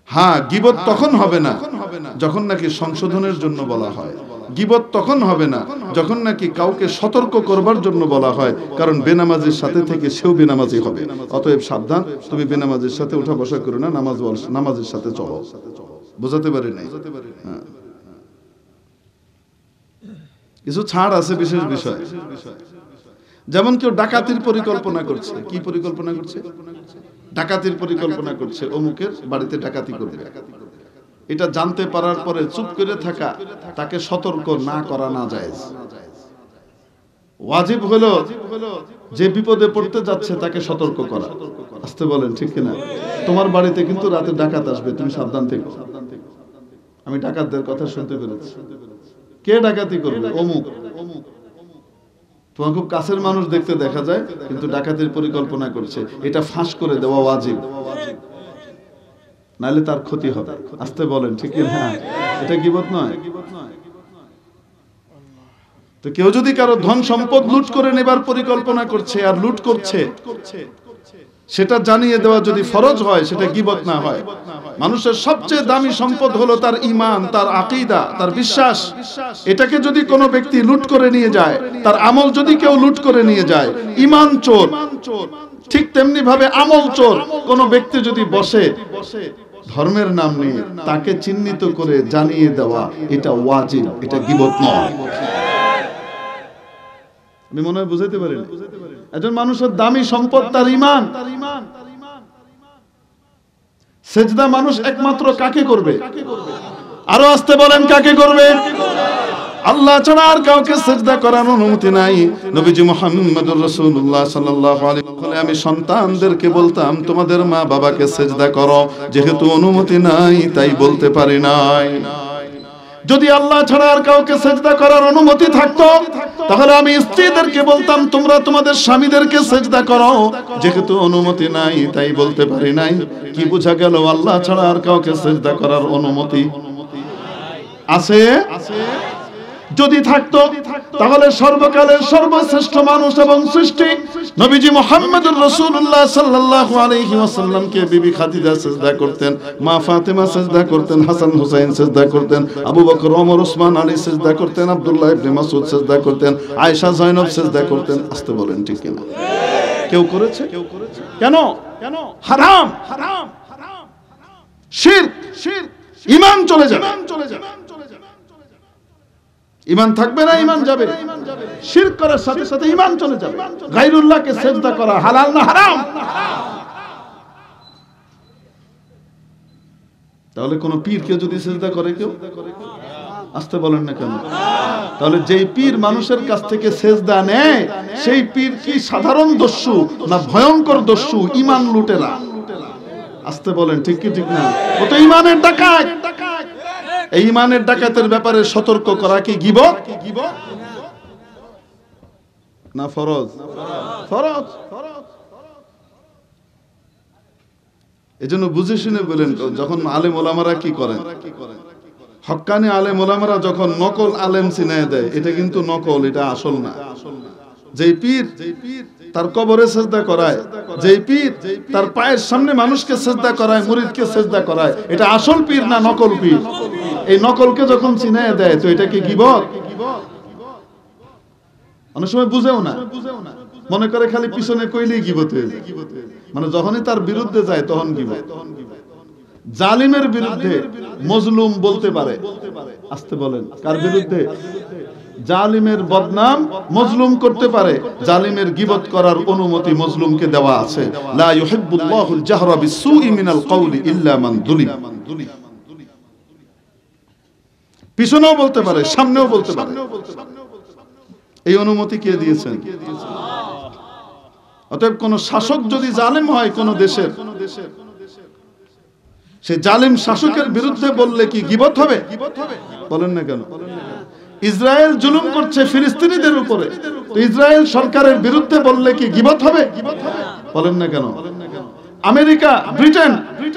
হ্যাঁ, গীবত তখন হবে না যখন নাকি সংশোধনের জন্য বলা হয়। গীবত তখন হবে না যখন নাকি কাউকে সতর্ক করবার জন্য বলা হয়, কারণ বেনামাজির সাথে থেকে সেও বেনামাজি হবে। অতএব সাবধান, তুমি বেনামাজির সাথে উঠা বসা করো না, নামাজের সাথে চলো। বোঝাতে পারি নাই? কিছু ছাড় আছে বিশেষ বিষয়। যেমন কেউ ডাকাতির পরিকল্পনা করছে। কি পরিকল্পনা করছে? ডাকাতির পরিকল্পনা করছে, অমুকের বাড়িতে ডাকাতি করবে। এটা জানতে পারার পরে চুপ করে থাকা, তাকে সতর্ক না করা না জায়েজ। ওয়াজিব হলো যে বিপদে পড়তে যাচ্ছে তাকে সতর্ক করা। আসতে বলেন ঠিক কিনা? তোমার বাড়িতে কিন্তু রাতে ডাকাত আসবে, তুমি সাবধান থেকো। আমি ডাকাতদের কথা শুনতে পেরেছি। কে ডাকাতি করবে? অমুক। তোমার খুব কাছের মানুষ দেখতে দেখা যায়, কিন্তু ডাকাতির পরিকল্পনা করছে। এটা ফাঁস করে দেওয়া ওয়াজিব, নাহলে তার ক্ষতি হবে। আসতে বলেন ঠিক কি না? এটা গীবত নয়? তো কেউ যদি কারো ধন সম্পদ লুট করে নেবার পরিকল্পনা করছে আর লুট করছে, সেটা জানিয়ে দেওয়া যদি ফরজ হয়, সেটা গীবত না হয়। মানুষের সবচেয়ে দামি সম্পদ হলো তার ঈমান, তার আকীদা, তার বিশ্বাস। এটাকে যদি কোনো ব্যক্তি লুট করে নিয়ে যায়, তার আমল যদি কেউ লুট করে নিয়ে যায়, ঈমান চোর। ঠিক তেমনি ভাবে আমল চোর কোনো ব্যক্তি যদি বসে ধর্মের নাম নিয়ে, তাকে চিহ্নিত করে জানিয়ে দেওয়া এটা ওয়াজিব, এটা গীবত নয়। আমি মনে হয় বুঝাইতে পারি না। একজন মানুষের দামি সম্পদ তার ঈমান। সেজদা মানুষ একমাত্র কাকে করবে? আরো আসতে বলেন, কাকে করবে? আল্লাহ ছাড়া আর কাউকে সিজদা করার অনুমতি নাই। নবীজি মুহাম্মদুর রাসূলুল্লাহ সাল্লাল্লাহু আলাইহি ওয়াসাল্লাম আমি সন্তানদেরকে বলতাম তোমাদের মা বাবাকে সিজদা করো, যেহেতু অনুমতি নাই তাই বলতে পারি নাই। যদি আল্লাহ ছাড়া আর কাউকে সিজদা করার অনুমতি থাকতো তাহলে আমি স্ত্রীদেরকে বলতাম তোমরা তোমাদের স্বামীদেরকে সিজদা করো, যেহেতু অনুমতি নাই তাই বলতে পারি নাই। কি বোঝা গেল? আল্লাহ ছাড়া আর কাউকে সিজদা করার অনুমতি আছে। যদি থাকতো তাহলে সর্বকালের সর্বশ্রেষ্ঠ মানুষ এবং সৃষ্টি নবীজি মুহাম্মদুর রাসূলুল্লাহ সাল্লাল্লাহু আলাইহি ওয়াসাল্লামকে বিবি খাদিজা সিজদা করতেন, মা ফাতেমা সিজদা করতেন, হাসান হুসাইন সিজদা করতেন, আবু বকর ওমর ওসমান আলী সিজদা করতেন, আব্দুল্লাহ ইবনে মাসউদ সিজদা করতেন, আয়েশা জয়নব সিজদা করতেন। আসতে বলেন ঠিক কিনা? কেউ করেছে? কেন? হারাম, হারাম, হারাম, শিরক, শিরক, ঈমান চলে যাবে। ঈমান থাকবে না, ঈমান যাবে। শিরক করার সাথে সাথে ঈমান চলে যাবে। গায়রুল্লাহকে সিজদা করা হালাল না হারাম? তাহলে কোন পীরকে যদি সিজদা করে কেউ, আসতে বলেন না কেন? তাহলে যেই পীর মানুষের কাছ থেকে সিজদা নেয় সেই পীর কি সাধারণ দস্যু না ভয়ঙ্কর দস্যু, ঈমান লুটেরা? আসতে বলেন ঠিক কি ঠিক না? ও তো ঈমানের ডাকাত। এই ঈমানের ডাকাতের ব্যাপারে সতর্ক করা কি গীবত না ফরজ? ফরজ। এজন্য বুঝে শুনে বলেন, যখন আলেম ওলামারা কি করেন, হক্কানি আলেম ওলামারা যখন নকল আলেম চিনায় দেয়, এটা কিন্তু নকল, এটা আসল না। যেই পীর তার কবরে সিজদা করায়, যেই পীর তার পায়ের সামনে মানুষকে সিজদা করায়, মুরিদকে সিজদা করায়, এটা আসল পীর না নকল পীর? এই নকলকে যখন চিনায় দেয় তো এটা কি গীবত? অনেক সময় বুঝেও না, মনে করে খালি পিছনে কইলেই গীবত হয়ে যায়। মানে যখনই তার বিরুদ্ধে যায় তখন গীবত। জালিমের বিরুদ্ধে মজলুম বলতে পারে। আসতে বলেন, কার বিরুদ্ধে? জালিমের বদনাম মজলুম করতে পারে। জালিমের গীবত করার অনুমতি মজলুমকে দেওয়া আছে। লা ইউহিব্বুল্লাহুল জাহরা বিসসুই মিনাল কওলি ইল্লা মান যুলিম। পিছনেও বলতে পারে, সামনেও বলতে পারে। এই অনুমতি কে দিয়েছেন? অতএব কোন শাসক যদি জালিম হয় কোন দেশের, সে জালিম শাসকের বিরুদ্ধে বললে কি গীবত হবে? বলেন না কেন? ইসরায়েল জুলুম করছে ফিলিস্তিনিদের উপরে, তো ইসরায়েল সরকারের বিরুদ্ধে বললে কি গীবত হবে? বলেন না কেন? আমেরিকা, ব্রিটেন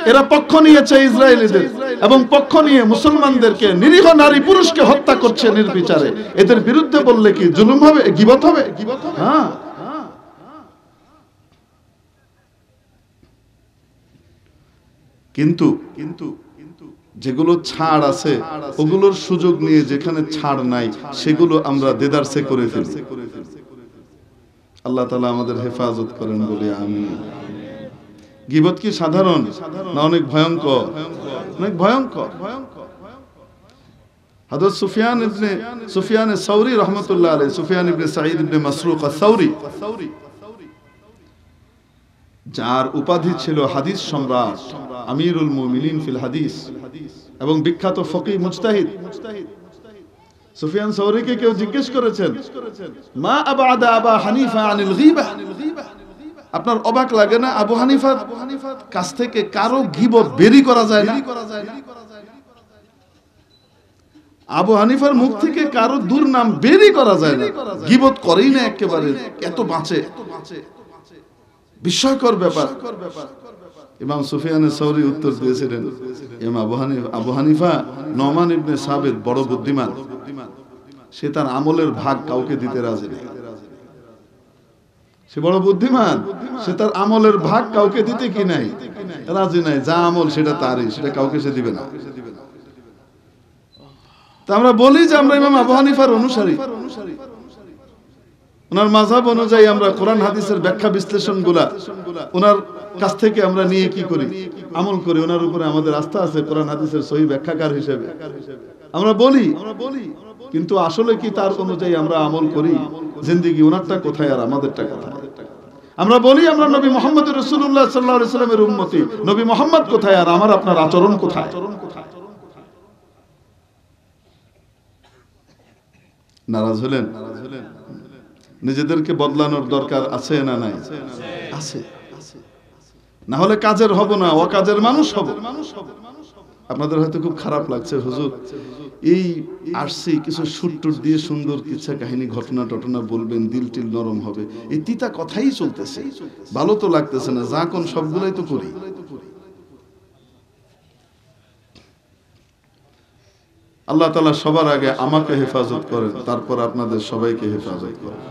এরা পক্ষ নিয়েছে ইসরায়েলিদের এবং পক্ষ নিয়ে মুসলমানদেরকে, নিরীহ নারী পুরুষকে হত্যা করছে নির্বিচারে। এদের বিরুদ্ধে বললে কি জুলুম হবে, গীবত হবে? হ্যাঁ। কিন্তু যেগুলো ছাড় আছে ওগুলোর সুযোগ নিয়ে যেখানে ছাড় নাই সেগুলো আমরা দেদারসে করে ফেলি। আল্লাহ তাআলা আমাদের হেফাজত করেন বলে আমিন। গীবত কি সাধারণ না অনেক ভয়ঙ্কর? অনেক ভয়ঙ্কর। হযরত সুফিয়ান আস-সাওরী রাহমাতুল্লাহ আলাইহি, সুফিয়ান ইবনে সাঈদ ইবনে মাসরুক আস-সাওরী, যার উপাধি ছিল হাদিস সম্রাট, আমিরুল মুমিনিন ফিল হাদিস এবং বিখ্যাত ফকিহ মুজতাহিদ। সুফিয়ান সাওরীকে কেউ জিজ্ঞেস করেছেন, মা আবাদা আবা হানিফা আনিল গীবা? আপনার অবাক লাগে না আবু হানিফার কাছ থেকে কারো গীবত বেরি করা যায় না? আবু হানিফার মুখ থেকে কারো দুর্নাম বেরি করা যায় না, গীবত করেই না একেবারে, এত বাঁচে। বিস্ময়কর ব্যাপার। ইমাম সুফিয়ান আস-সাওরী উত্তর দিয়েছিলেন, ইমাম আবু হানিফা নোমান ইবনে সাবিত বড় বুদ্ধিমান, সে তার আমলের ভাগ কাউকে দিতে রাজি নেই। সে বড় বুদ্ধিমান, সে তার আমলের ভাগ কাউকে দিতে কি নাই, রাজি নাই। যা আমল সেটা তারই, সেটা কাউকে সে দিবে না। তা আমরা বলি যে আমরা ইমাম আবু হানিফার অনুসারী, ওনার মাযহাব অনুযায়ী আমরা কোরআন হাদিসের ব্যাখ্যা বিশ্লেষণগুলা ওনার কাছ থেকে আমরা নিয়ে কি করি, আমল করি। ওনার উপরে আমাদের আস্থা আছে কোরআন হাদিসের সহি ব্যাখ্যাকার হিসেবে আমরা বলি। কিন্তু আসলে কি তার অনুযায়ী আমরা আমল করি? জিন্দেগি ওনারটা কোথায় আর আমাদেরটা কোথায়? আমরা বলি আমরা নবী মুহাম্মদ রাসূলুল্লাহ সাল্লাল্লাহু আলাইহি ওয়াসাল্লামের উম্মতি, নবী মুহাম্মদ কোথায় আর আমার আপনার আচরণ কোথায়? নারাজ হলেন? নিজেদেরকে বদলানোর দরকার আছে না নাই? আছে। না হলে কাজের হব না, অকাজের মানুষ হব। আপনাদের হয়তো খুব খারাপ লাগছে, হুজুর এই আসছি কিছু সুট্টুর দিয়ে সুন্দর কিচ্ছা কাহিনী ঘটনা বলবেন, দিল টিল নরম হবে, এই তিতা কথাই চলতেছে, ভালো তো লাগতেছে না, যা কোন সবগুলাই তো করি। আল্লাহ তাআলা সবার আগে আমাকে হেফাজত করেন, তারপর আপনাদের সবাইকে হেফাজত করেন।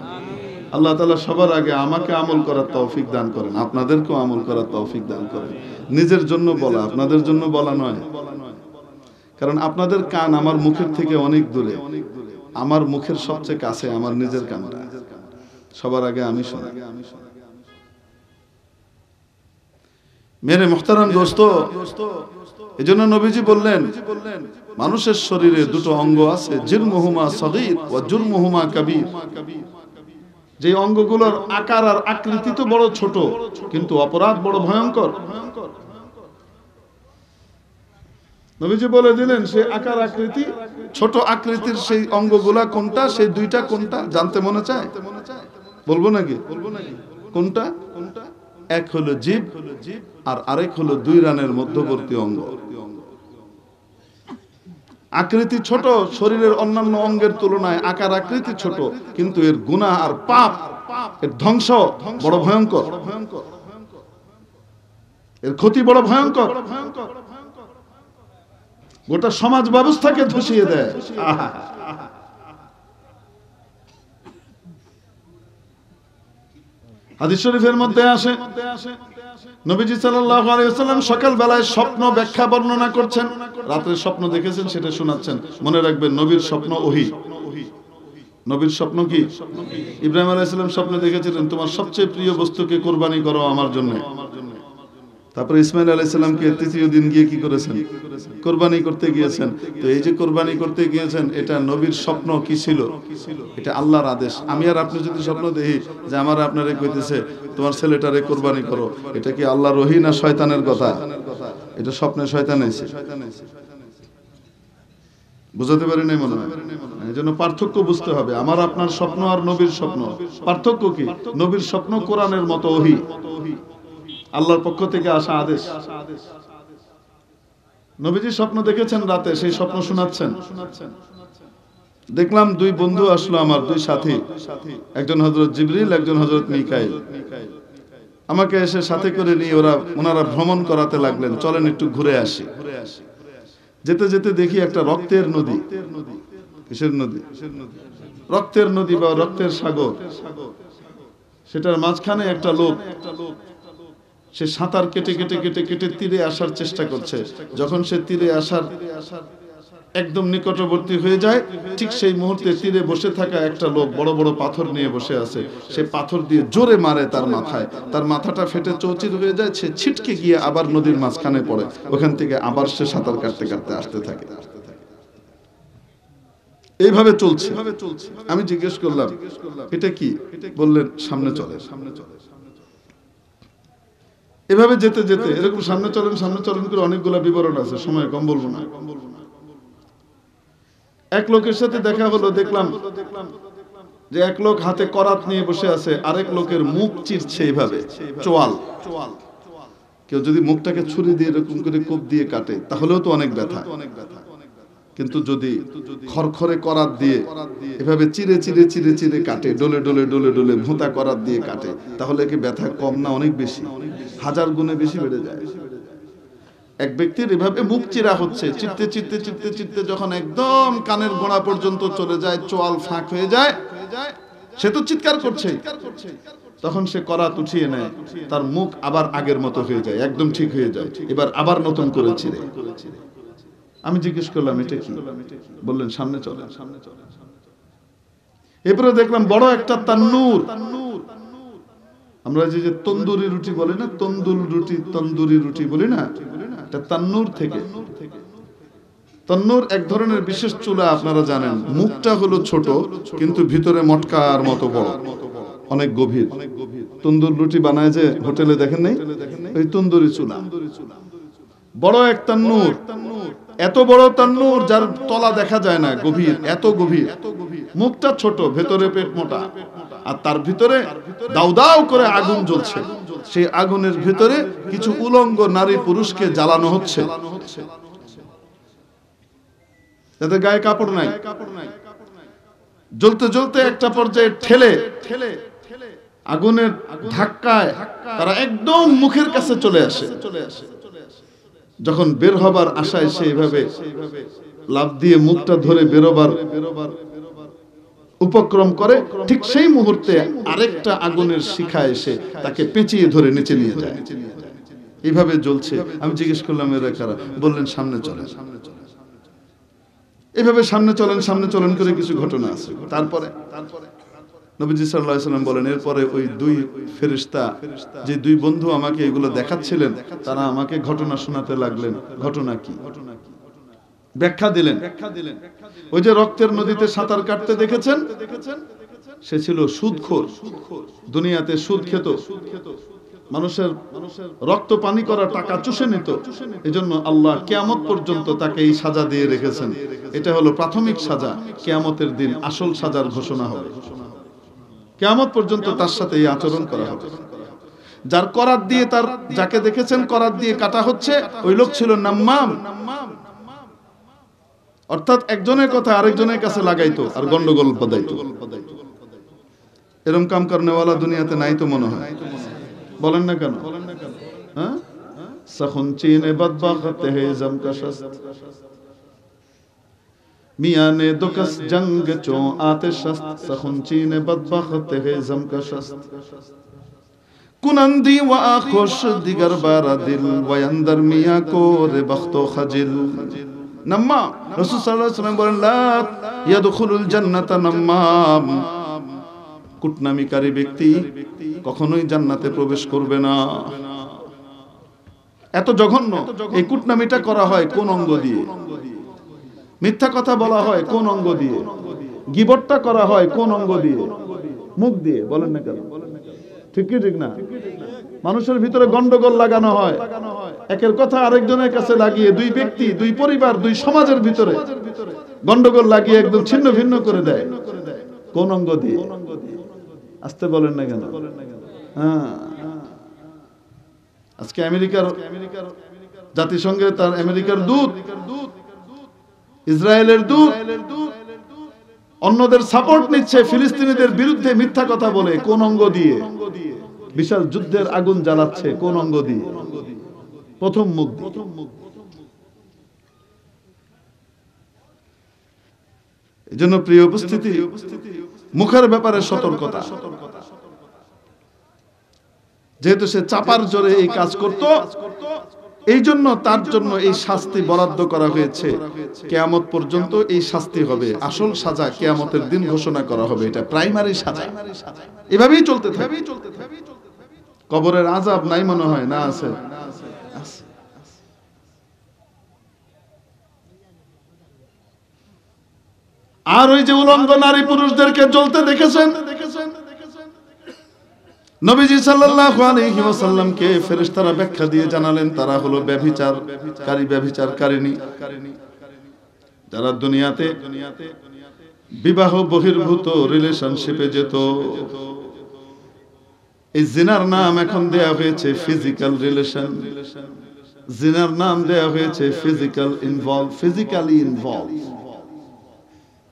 আল্লাহ তাআলা সবার আগে আমাকে আমল করার তৌফিক দান করেন, আপনাদেরকেও আমল করার তৌফিক দান করেন। নিজের জন্য বলা, আপনাদের জন্য বলা নয়, কারণ আপনাদের কান আমার মুখের থেকে অনেক দূরে, আমার মুখের সবচেয়ে কাছে আমার নিজের কানটা, সবার আগে আমি শুনি। মেরে মুহতারাম দোস্ত, এজন্য নবীজি বললেন মানুষের শরীরে দুটো অঙ্গ আছে, জিরমুহুমা সগীর ওয়া জুরমুহুমা কাবীর। যে অঙ্গগুলোর আকার আর আকৃতি তো বড় ছোট, কিন্তু অপরাধ বড় ভয়ঙ্কর। নবীজি বলে দিলেন সে আকার আকৃতি, ছোট আকৃতির সেই অঙ্গগুলা কোনটা, সেই দুইটা কোনটা জানতে মনে চায়? বলবো নাকি? কোনটা? এক হলো জিভ আর আরেক হলো দুই রানের মধ্যবর্তী অঙ্গ। আকৃতি ছোট, শরীরের অন্যান্য অঙ্গের তুলনায় আকার আকৃতি ছোট, কিন্তু এর গুনাহ আর পাপ, এর ধ্বংস বড় ভয়ঙ্কর, এর ক্ষতি বড় ভয়ঙ্কর, গোটা সমাজ ব্যবস্থাকে ধসিয়ে দেয়। হাদিস শরীফের মধ্যে আসে নবীজি সাল্লাল্লাহু আলাইহি ওয়াসাল্লাম সকাল বেলায় স্বপ্ন ব্যাখ্যা বর্ণনা করছেন, রাতে স্বপ্ন দেখেছেন সেটা শোনাচ্ছেন। মনে রাখবেন নবীর স্বপ্ন ওহী। নবীর স্বপ্ন কি? ইব্রাহিম আলাইহিস সালাম স্বপ্ন দেখেছিলেন তোমার সবচেয়ে প্রিয় বস্তুকে কুরবানি করো আমার জন্য। তারপর ইসমাইল আলাইহিস সালামকে তৃতীয় দিন গিয়ে কি করেছেন? কুরবানি করতে গিয়েছেন। তো এই যে কুরবানি করতে গিয়েছেন, এটা নবীর স্বপ্ন কি ছিল? এটা আল্লাহর আদেশ। আমি আর আপনি যদি স্বপ্ন দেখি যে আমার আপনারে কইতেছে তোমার ছেলেটারে কুরবানি করো, এটা কি আল্লাহর ওহী না শয়তানের কথা? এটা স্বপ্নে শয়তান এসে বুঝাতে পারি নাই মনে হয়। এই জন্য পার্থক্য বুঝতে হবে, আমার আপনার স্বপ্ন আর নবীর স্বপ্ন পার্থক্য কি? নবীর স্বপ্ন কোরআনের মতো ওহী, আল্লাহর পক্ষ থেকে আসা আদেশ। নবীজি স্বপ্ন দেখেছেন রাতে, সেই স্বপ্ন শোনাচ্ছেন। দেখলাম দুই বন্ধু আসলো আমার, দুই সাথী, একজন হযরত জিবরিল, একজন হযরত মিকাইল। আমাকে এসে সাথে করে নিয়ে ওনারা ভ্রমণ করাতে লাগলেন, চলেন একটু ঘুরে আসি। যেতে যেতে দেখি একটা রক্তের নদী। কিসের নদী? রক্তের নদী বা রক্তের সাগর। সেটার মাঝখানে একটা লোক, সে সাঁতার কেটে কেটে কেটে কেটে তীরে আসার চেষ্টা করছে। যখন সে তীরে আসার একদম নিকটবর্তী হয়ে যায়, ঠিক সেই মুহূর্তে তীরে বসে থাকা একটা লোক বড় বড় পাথর নিয়ে বসে আছে। সে পাথর দিয়ে জোরে মারে তার মাথায়, তার মাথাটা ফেটে চৌচির হয়ে যায়। সে ছিটকে গিয়ে আবার নদীর মাঝখানে পড়ে, ওখান থেকে আবার সে সাঁতার কাটতে কাটতে আসতে থাকে। এইভাবে চলছে। আমি জিজ্ঞেস করলাম এটা কি? বললেন সামনে চলে। এভাবে যেতে যেতে এরকম সামনে চলেন করে অনেকগুলা বিবরণ আছে, সময় কম বলবো না। এক লোকের সাথে দেখা হলো, দেখলাম যে এক লোক হাতে করাত নিয়ে বসে আছে, আরেক লোকের মুখ চিরছে এইভাবে, চোয়াল। কেউ যদি মুখটাকে ছুরি দিয়ে এরকম করে কোপ দিয়ে কাটে তাহলেও তো অনেক ব্যথা, কিন্তু যদি খরখরে করাত দিয়ে এভাবে চিরে চিরে চিরে চিরে কাটে, ডলে ডলে ডলে ডলে ভোঁতা করাত দিয়ে কাটে, তাহলে কি ব্যথা কম না অনেক বেশি? 1000 গুণে বেশি বেড়ে যায়। এক ব্যক্তির এভাবে মুখ চিরা হচ্ছে, চিরতে চিরতে চিরতে চিরতে যখন একদম কানের গোড়া পর্যন্ত চলে যায়, চোয়াল ফাঁক হয়ে যায়, সে তো চিৎকার করছে। তখন সে করাত উঠিয়ে নেয়, তার মুখ আবার আগের মতো হয়ে যায়, একদম ঠিক হয়ে যায়, এবার আবার নতুন করে চিরে। আমি জিজ্ঞেস করলাম এটা কি? বললেন সামনে চলে। এরপরে দেখলাম বড় একটা তান্নুর। আমরা যে তন্দুরি রুটি বলি না, তন্দুরি রুটি বলি না, এটা তান্নুর থেকে। তান্নুর এক ধরনের বিশেষ চুলা, আপনারা জানেন। মুখটা হলো ছোট, কিন্তু ভিতরে মটকার মতো বড়, অনেক গভীর। তন্দুর রুটি বানায় যে হোটেলে, দেখেন নাই? ওই তন্দুরি চুলা, বড় এক তান্নুর। এত বড় তান্নুর যার তলা দেখা যায় না, গভীর, এত গভীর। মুখটা ছোট, ভেতরে পেট মোটা, আর তার ভিতরে দাউ দাউ করে আগুন জ্বলছে। সেই আগুনের ভিতরে কিছু উলঙ্গ নারী পুরুষকে জ্বালানো হচ্ছে, তাদের গায়ে কাপড় নাই। জ্বলতে জ্বলতে একটা পর্যায়ে ঠেলে আগুনের ধাক্কায় তারা একদম মুখের কাছে চলে আসে। যখন বের হবার আশায় সে এইভাবে লাফ দিয়ে মুখটা ধরে বেরোবার উপক্রম করে, ঠিক সেই মুহূর্তে আরেকটা আগুনের শিখা এসে তাকে পেঁচিয়ে ধরে নিচে নিয়ে যায়। এইভাবে জ্বলছে। আমি জিজ্ঞেস করলাম এরা কারা? বললেন সামনে চলেন। এইভাবে সামনে চলেন করে কিছু ঘটনা আছে। তারপরে নবীজি সাল্লাল্লাহু আলাইহি ওয়াসাল্লাম বলেন, এরপরে ওই দুই ফেরেশতা, যে দুই বন্ধু আমাকে এগুলো দেখাচ্ছিলেন, তারা আমাকে ঘটনা শোনাতে লাগলেন। ঘটনা কি? ব্যাখ্যা দিলেন। ওই যে রক্তের নদীতে সাঁতার কাটতে দেখেছেন, সে ছিল সুদখোর। দুনিয়াতে সুদ খেত, মানুষের রক্ত পানি করা টাকা চুষে নিত। এজন্য আল্লাহ কিয়ামত পর্যন্ত তাকে এই সাজা দিয়ে রেখেছেন। এটা হলো প্রাথমিক সাজা। কিয়ামতের দিন আসল সাজার ঘোষণা হবে। কিয়ামত পর্যন্ত তার সাথে এই আচরণ করা হবে। যার করাত দিয়ে, তার যাকে দেখেছেন করাত দিয়ে কাটা হচ্ছে, ওই লোক ছিল নাম্মাম। অর্থাৎ একজনের কথা আরেকজনের কাছে লাগাইতো আর গন্ডগোল বাধাইতো। এরকম কাম করনেওয়ালা দুনিয়াতে নাই তো মনে হয়। বলেন না কেন? হ্যাঁ, সখন চীনে বদবাখতে হে জমকশস্ত, মিয়ানে দুকস জঙ্গ চো আতিশস্ত, সখন চীনে বদবাখতে হে জমকশস্ত, কুনন্দি ওয়া আখোশ দিগার বারা দিল ওয়ান্দার মিয়া কো রে বখতো খাজিল। নাম্মাম, রাসূল সাল্লাল্লাহু আলাইহি ওয়াসাল্লাম বলেন, লা ইয়াদখুলুল জান্নাতা নাম্মাম, কুটনামিকারী ব্যক্তি কখনোই জান্নাতে প্রবেশ করবে না। এত জঘন্য। এই কুটনামিটা করা হয় কোন অঙ্গ দিয়ে? মিথ্যা কথা বলা হয় কোন অঙ্গ দিয়ে? গীবতটা করা হয় কোন অঙ্গ দিয়ে? মুখ দিয়ে। বলেন না কেন? ঠিক কি ঠিক না? মানুষের ভিতরে গন্ডগোল লাগানো হয়, একের কথা আরেকজনের কাছে লাগিয়ে দুই ব্যক্তি, দুই পরিবার, দুই সমাজের ভিতরে গন্ডগোল লাগিয়ে একদম ছিন্ন ভিন্ন করে দেয়। কোন অঙ্গ দিয়ে? আসতে বলেন না কেন? হ্যাঁ, আজকে আমেরিকার জাতিসংঘে তার আমেরিকার দূত, ইসরায়েলের দূত অন্যদের সাপোর্ট নিচ্ছে ফিলিস্তিনিদের বিরুদ্ধে মিথ্যা কথা বলে। কোন অঙ্গ দিয়ে? বিশাল যুদ্ধের আগুন জ্বালাচ্ছে কোন অঙ্গ দিয়ে? প্রথম মুখ দিয়ে। এজন্য প্রিয় উপস্থিতি, মুখের ব্যাপারে সতর্কতা। যেহেতু সে চাপার জোরে এই কাজ করত, এই জন্য তার জন্য এই শাস্তি বরাদ্দ করা হয়েছে। কিয়ামত পর্যন্ত এই শাস্তি হবে। আসল সাজা কিয়ামতের দিন ঘোষণা করা হবে। এটা প্রাইমারি সাজা। এভাবেই চলতে থাকে। কবরের আযাব নাই মনে হয়? না, আছে। আর ওই যে উলঙ্গ নারী পুরুষদেরকে জ্বলতে দেখেছেন, নবীজি সাল্লাল্লাহু আলাইহি ওয়াসাল্লামকে ফেরেশতারা ব্যাখ্যা দিয়ে জানালেন, তারা হলো ব্যভিচারকারী, ব্যভিচারকারিণী, যারা দুনিয়াতে বিবাহ বহির্ভূত রিলেশনশিপে যেত। এই জিনার নাম এখন দেয়া হয়েছে ফিজিক্যাল রিলেশন। জিনার নাম দেয়া হয়েছে ফিজিক্যালি ইনভলভ।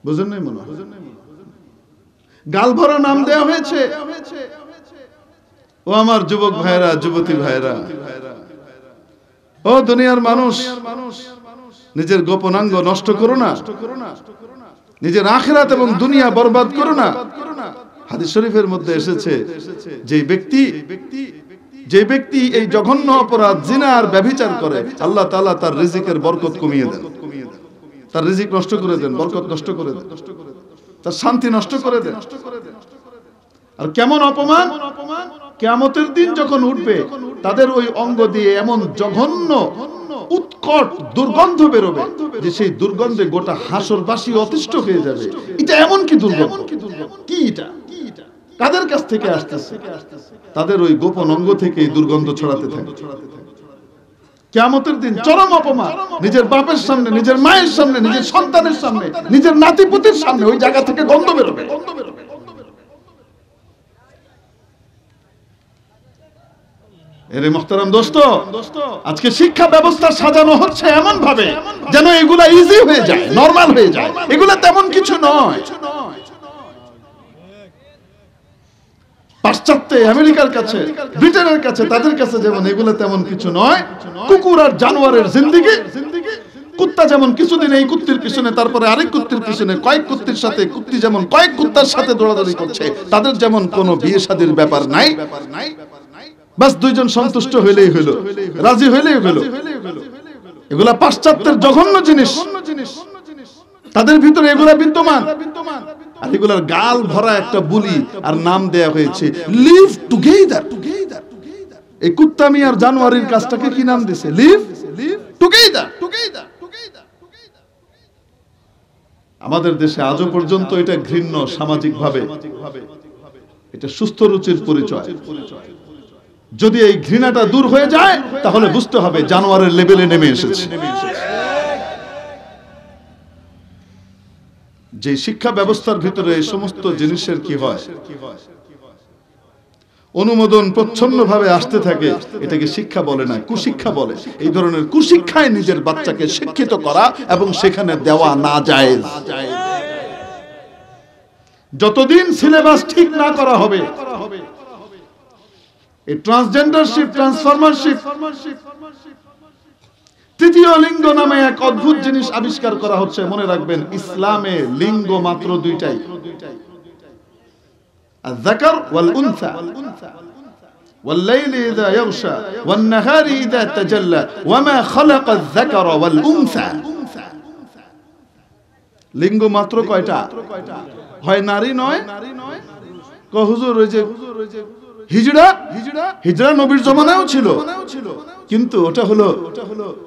বুঝেন নাই মনে হয়? গাল ভরা নাম দেয়া হয়েছে। ও আমার যুবক ভাইরা, যুবতী ভাইরা, ও দুনিয়ার মানুষ, নিজের গোপনাঙ্গ নষ্ট করো না, নিজের আখিরাত এবং দুনিয়া বরবাদ করো না। হাদিস শরীফের মধ্যে এসেছে, যে ব্যক্তি এই জঘন্য অপরাধ জিনা আর ব্যভিচার করে, আল্লাহ তাআলা তার রিজিকের বরকত কমিয়ে দেন। তার রিজিক নষ্ট করে দেন, বরকত নষ্ট করে দেন, তার শান্তি নষ্ট করে দেন। আর কেমন অপমান! কিয়ামতের দিন যখন উঠবে, তাদের ওই অঙ্গ দিয়ে এমন জঘন্য উৎকট দুর্গন্ধ বেরোবে যে সেই দুর্গন্ধে গোটা হাসরবাসী অতিষ্ঠ হয়ে যাবে। এটা এমন কি দুর্গন্ধ! কি এটা? কাদের কাছ থেকে আসতেছে? তাদের ওই গোপন অঙ্গ থেকে এই দুর্গন্ধ ছড়াতে থাকে। কিয়ামতের দিন চরম অপমান, নিজের বাপের সামনে, নিজের মায়ের সামনে, নিজের সন্তানের সামনে, নিজের নাতিপুতির সামনে ওই জায়গা থেকে গন্ধ বেরোবে। এরে মুহতারাম দোস্ত, আজকে শিক্ষা ব্যবস্থা সাজানো হচ্ছে এমন ভাবে যেন এগুলা ইজি হয়ে যায়, নরমাল হয়ে যায়। এগুলা তেমন কিছু নয়। পাশ্চাত্যে, আমেরিকার কাছে, ব্রিটেনের কাছে, তাদের কাছে যেমন এগুলো তেমন কিছু নয়। কুকুর আর জানোয়ারের জিন্দেগি। কুত্তা যেমন কিছুদিন এই কুত্তির পিছনে, তারপরে আরেক কুত্তির পিছনে, কয়েক কুত্তির সাথে, কুত্তি যেমন কয়েক কুত্তার সাথে দৌড়াদৌড়ি করছে, তাদের যেমন কোনো বিয়ে শাদীর ব্যাপার নাই। বাস দুইজন সন্তুষ্ট হইলেই হইল, রাজি হইলেই হইল। এগুলা পাশ্চাত্যের জঘন্য জিনিস, তাদের ভিতরে এগুলা বিদ্যমান। আর এগুলার গাল ভরা একটা বুলি আর নাম দেয়া হয়েছে লিভ টুগেদার। এই কুত্তামি আর জানোয়ারের কাজটাকে কি নাম দিয়েছে? Live together. আমাদের দেশে আজও পর্যন্ত এটা ঘৃণ্য সামাজিক ভাবে, এটা সুস্থ রুচির পরিচয়। যদি এই ঘৃণাটা দূর হয়ে যায় তাহলে বুঝতে হবে জানোয়ারের লেভেলে নেমে এসেছে। যে শিক্ষা ব্যবস্থার ভিতরে এই সমস্ত জিনিসের কি হয়, অনুমোদন প্রচ্ছন্নভাবে আসতে থাকে, এটাকে শিক্ষা বলে না, কুশিক্ষা বলে। এই ধরনের কুশিক্ষায় নিজের বাচ্চাকে শিক্ষিত করা এবং সেখানে দেওয়া না যায়। যতদিন সিলেবাস ঠিক না করা হবে, এই ট্রান্সজেন্ডারশিপ, ট্রান্সফরমারশিপ, তৃতীয় লিঙ্গ নামে এক অদ্ভুত জিনিস আবিষ্কার করা হচ্ছে। মনে রাখবেন, ইসলামে লিঙ্গ মাত্র দুইটাই, আয-যাকার ওয়াল উনসা, ওয়াল-লাইলি ইযা ইয়াগশা ওয়ান-নাহারি ইযা তাজাল্লা ওয়ামা খালাকা আয-যাকারা ওয়াল উনসা। লিঙ্গ মাত্র কয়টা? হয় নারী নয়, কয় হুজুর ওই যে হিজড়া নবীর জমানায়ও ছিল, কিন্তু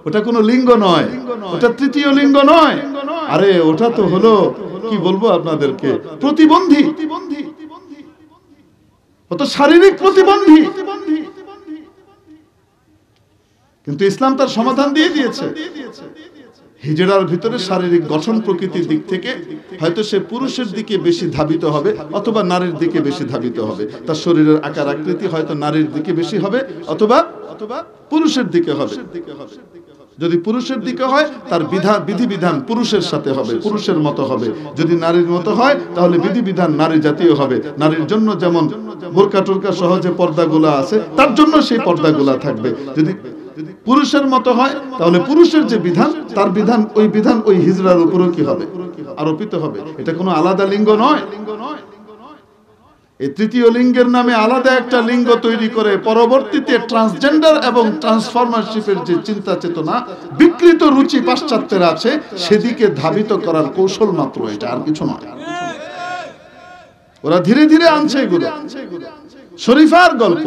ওটা কোনো লিঙ্গ নয়, ওটা তৃতীয় লিঙ্গ নয়। আরে ওটা তো হলো, কি বলবো আপনাদেরকে, প্রতিবন্ধী, ওটা শারীরিক প্রতিবন্ধী। কিন্তু ইসলাম তার সমাধান দিয়ে দিয়েছে। হিজড়ার ভিতরে শারীরিক গঠন প্রকৃতির দিক থেকে হয়তো সে পুরুষের দিকে বেশি ধাবিত হবে অথবা নারীর দিকে বেশি ধাবিত হবে। তার শরীরের আকার আকৃতি হয়তো নারীর দিকে বেশি হবে অথবা পুরুষের দিকে হবে। যদি পুরুষের দিকে হয় তার বিধিবিধান পুরুষের সাথে হবে, পুরুষের মতো হবে। যদি নারীর মতো হয় তাহলে বিধিবিধান নারী জাতীয় হবে। নারীর জন্য যেমন বোরকা টোরকা সহ যে পর্দাগুলা আছে তার জন্য সেই পর্দাগুলা থাকবে। যদি পুরুষের মতো হয় তাহলে পুরুষের যে বিধান, তার বিধান ওই হিজড়ার উপরও কি হবে? আরোপিত হবে। এটা কোনো আলাদা লিঙ্গ নয়। এই তৃতীয় লিঙ্গের নামে আলাদা একটা লিঙ্গ তৈরি করে পরবর্তীতে ট্রান্সজেন্ডার এবং ট্রান্সফরমারশিপের যে চিন্তা চেতনা, বিকৃত রুচি পাশ্চাত্যের আছে, সেদিকে ধাবিত করার কৌশল মাত্র এটা, আর কিছু নয়। ওরা ধীরে ধীরে আনছে এগুলো। শরীফার গল্প,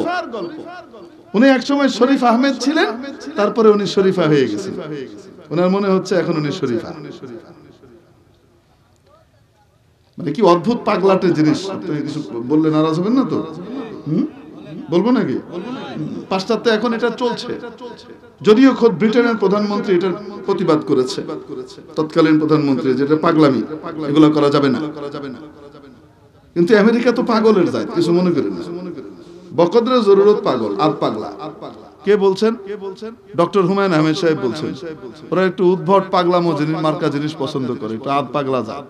উনি একসময় শরীফ আহমেদ ছিলেন, তারপরে উনি শরীফা হয়ে গেছেন। ওনার মনে হচ্ছে এখন উনি শরীফা। মানে কি অদ্ভুত পাগলাটে জিনিস। কিছু বললে নারাজ হবেন না তো? বলবো নাকি? পাশ্চাত্যে এখন এটা চলছে, যদিও খোদ ব্রিটেনের প্রধানমন্ত্রী এটার প্রতিবাদ করেছে, তৎকালীন প্রধানমন্ত্রী, যেটা পাগলামি, এগুলো করা যাবে না। কিন্তু আমেরিকা তো পাগলের জাত, কিছু মনে করেন না। বকদরে জরুরত পাগল আর পাগলা। কে বলছেন? ডক্টর হুমায়ুন আহমেদ সাহেব বলছেন। ওরা একটু উদ্ভট পাগলামো জিনিস, মার্কা জিনিস পছন্দ করে, একটু আদ পাগলা জাত।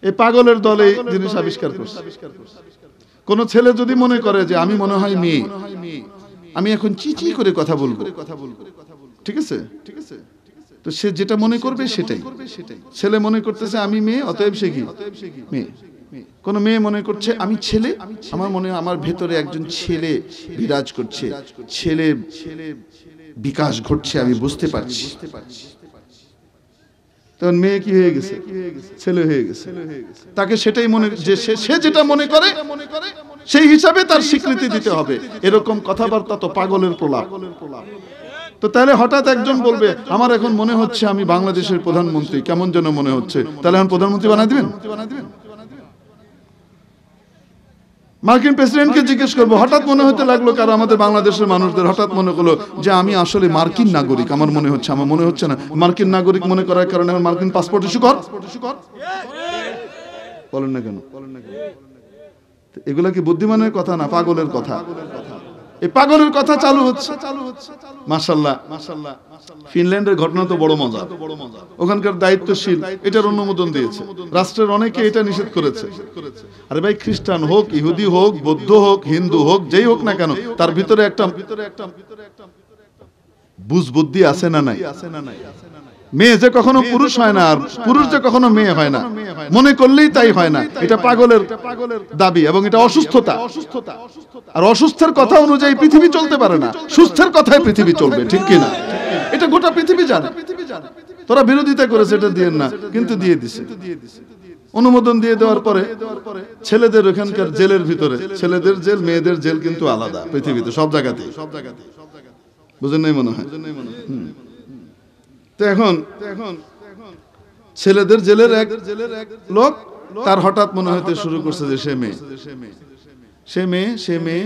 এই পাগলের দলে জিনিস আবিষ্কার করছে। কোন ছেলে যদি মনে করে যে আমি মনে হয় মেয়ে, আমি এখন চিচি করে কথা বলবো, ঠিক আছে, তো সে যেটা মনে করবে সেটাই। ছেলে মনে করতেছে আমি মেয়ে, অতএব সে কি মেয়ে। কোন মেয়ে মনে করছে আমি ছেলে, আমার ভেতরে একজন ছেলে বিরাজ করছে, ছেলে বিকাশ ঘটছে, আমি বুঝতে পারছি। তখন মেয়ে কি হয়ে গেছে? ছেলে হয়ে গেছে। তাকে সেটাই মনে, যে সে যেটা মনে করে সেই হিসাবে তার স্বীকৃতি দিতে হবে। এরকম কথাবার্তা তো পাগলের প্রলাপ। তো তাহলে হঠাৎ একজন বলবে আমার এখন মনে হচ্ছে আমি বাংলাদেশের প্রধানমন্ত্রী, কেমন যেন মনে হচ্ছে, তাহলে এখন প্রধানমন্ত্রী বানাই দিবেন? মার্কিন প্রেসিডেন্টকে জিজ্ঞেস করবো, হঠাৎ মনে হতে লাগলো কারো আমাদের বাংলাদেশের মানুষদের হঠাৎ মনে হলো যে আমি আসলে মার্কিন নাগরিক, আমার মনে হচ্ছে না মার্কিন নাগরিক মনে করার কারণে আমার মার্কিন পাসপোর্ট ইস্যু কর। বলেন না কেন? এগুলা কি বুদ্ধিমানের কথা না পাগলের কথা? এই পাগলের কথা চালু হচ্ছে। মাশাআল্লাহ, ফিনল্যান্ডের ঘটনা তো বড় মজা। ওখানকার দায়িত্বশীল এটার অনুমোদন দিয়েছে, রাষ্ট্রের অনেকে এটা নিষেধ করেছে। আরে ভাই, খ্রিস্টান হোক, ইহুদি হোক, বৌদ্ধ হোক, হিন্দু হোক, যেই হোক না কেন, তার ভিতরে একটা বুঝ বুদ্ধি আছে না নাই? মেয়ে যে কখনো পুরুষ হয় না, আর পুরুষ যে কখনো মেয়ে হয় না, মনে করলেই তাই হয় না। এটা পাগলের দাবি এবং এটা অসুস্থতা। আর অসুস্থের কথা অনুযায়ী পৃথিবী চলতে পারে না, সুস্থের কথায় পৃথিবী চলবে, ঠিক কি না? এটা গোটা পৃথিবী জানে। তোরা বিরোধিতা করেছে, এটা দিয়েন না, কিন্তু দিয়ে দিছে। অনুমোদন দিয়ে দেওয়ার পরে ছেলেদের ওখানকার জেলের ভিতরে, ছেলেদের জেল মেয়েদের জেল কিন্তু আলাদা পৃথিবীতে সব জায়গাতে। বুঝেন নাই মনে হয়? তো এখন ছেলেদের জেলের এক লোক, তার হঠাৎ মনে হতে শুরু করছে যে সে মেয়ে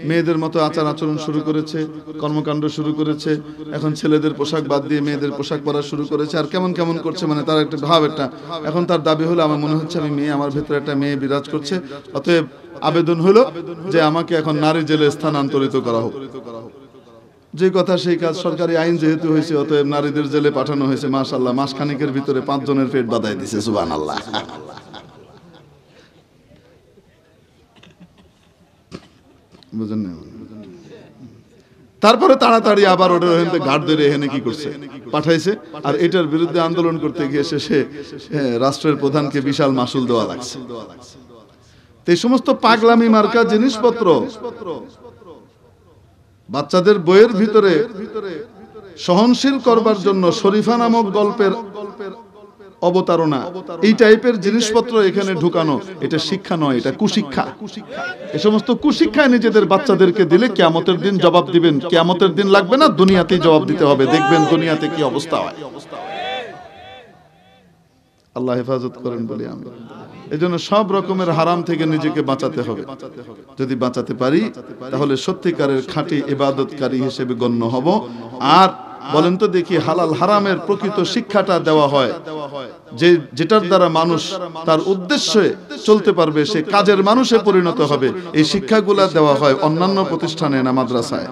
মেয়েদের মতো আচার আচরণ শুরু করেছে, কর্মকাণ্ড শুরু করেছে। এখন ছেলেদের পোশাক বাদ দিয়ে মেয়েদের পোশাক পরা শুরু করেছে, আর কেমন কেমন করছে, মানে তার একটা ভাব একটা। এখন তার দাবি হলো, আমার মনে হচ্ছে আমি মেয়ে, আমার ভেতরে একটা মেয়ে বিরাজ করছে, অতএব আবেদন হলো যে আমাকে এখন নারী জেলে স্থানান্তরিত করা হোক। যে কথা সেই কাজ, সরকারি আইন যেহেতু হয়েছে, অতএব নারীদের জেলে পাঠানো হয়েছে। মাশাআল্লাহ, মাসখানেকের ভিতরে 5 জনের পেট বাঁধাই দিছে। সুবহানাল্লাহ। বুঝেন না? তারপরে তাড়াতাড়ি আবার ওটা গার্ড ধরে এখানে কি করছে, পাঠাইছে। আর এটার বিরুদ্ধে আন্দোলন করতে গিয়ে সে রাষ্ট্রের প্রধানকে বিশাল মাসুল দেওয়া লাগছে। এই সমস্ত পাগলামি মার্কা জিনিসপত্র বাচ্চাদের বইয়ের ভিতরে সহনশীল করবার জন্য শরীফা নামক গল্পের অবতারণা, এই টাইপের জিনিসপত্র এখানে ঢুকানো, এটা শিক্ষা নয়, এটা কুশিক্ষা। এই সমস্ত কুশিক্ষায় নিজেদের বাচ্চাদেরকে দিলে কিয়ামতের দিন জবাব দিবেন। কিয়ামতের দিন লাগবে না, দুনিয়াতেই জবাব দিতে হবে। দেখবেন দুনিয়াতে কি অবস্থা হয়। আল্লাহ হেফাজত করেন বলি আমি। এজন্য সব রকমের হারাম থেকে নিজেকে বাঁচাতে হবে। যদি বাঁচাতে পারি তাহলে সত্যিকারের খাঁটি ইবাদতকারী হিসেবে গণ্য হব। আর বলেন তো দেখি, হালাল হারামের প্রকৃত শিক্ষাটা দেওয়া হয় যে যেটার দ্বারা মানুষ তার উদ্দেশ্যে চলতে পারবে, সে কাজের মানুষে পরিণত হবে। এই শিক্ষাগুলা দেওয়া হয় অন্যান্য প্রতিষ্ঠানে না মাদ্রাসায়।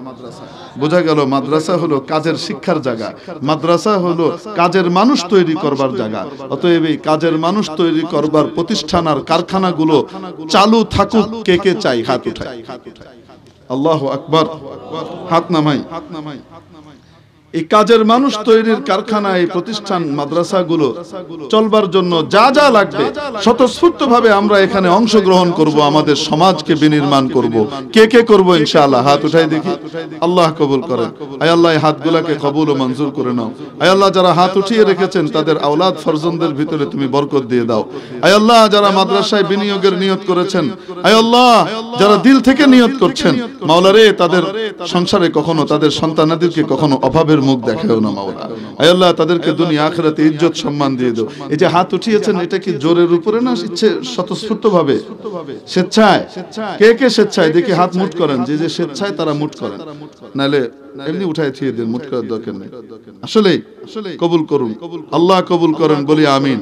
বোঝা গেল, মাদ্রাসা হলো কাজের শিক্ষার জায়গা, মাদ্রাসা হলো কাজের মানুষ তৈরি করবার জায়গা। অতএব এই কাজের মানুষ তৈরি করবার প্রতিষ্ঠান আর কারখানাগুলো চালু থাকুক। কে কে চাই? হাত উঠাই। আল্লাহু আকবার। হাত নামাই। এই কাজের মানুষ তৈরির কারখানা, এই প্রতিষ্ঠান, মাদ্রাসাগুলো চলবার জন্য যা যা লাগবে স্বতঃস্ফূর্তভাবে আমরা এখানে অংশগ্রহণ করব, আমাদের সমাজকে বিনির্মাণ করব। কে কে করব ইনশাআল্লাহ? হাত উঠাই দেখি। আল্লাহ কবুল করেন। আয় আল্লাহ, এই হাতগুলোকে কবুল ও মঞ্জুর করে নাও। আয় আল্লাহ, যারা হাত উঠিয়ে রেখেছেন তাদের আওলাদ ফরজনদের ভিতরে তুমি বরকত দিয়ে দাও। আয় আল্লাহ, যারা মাদ্রাসায় বিনিয়োগের নিয়ত করেছেন, আয় আল্লাহ, যারা দিল থেকে নিয়ত করছেন, মাওলা রে, তাদের সংসারে কখনো, তাদের সন্তানাদেরকে কখনো অভাবের মুখ দেখাও না মাওলা। আয় আল্লাহ, তাদেরকে দুনিয়া আখিরাতে ইজ্জত সম্মান দিয়ে দাও। এই যে হাত উঠিয়েছেন, এটা কি জোরের উপরে না ইচ্ছে স্বতঃস্ফূর্ত ভাবে, স্বেচ্ছায়? কে কে স্বেচ্ছায়? দেখি হাত মুঠ করেন। যে যে স্বেচ্ছায় তারা মুঠ করেন, নাহলে এমনি উঠায় থিয়ে দেন, মুঠ করার দরকার নেই। আসলে কবুল করুন, আল্লাহ কবুল করেন বলি আমিন।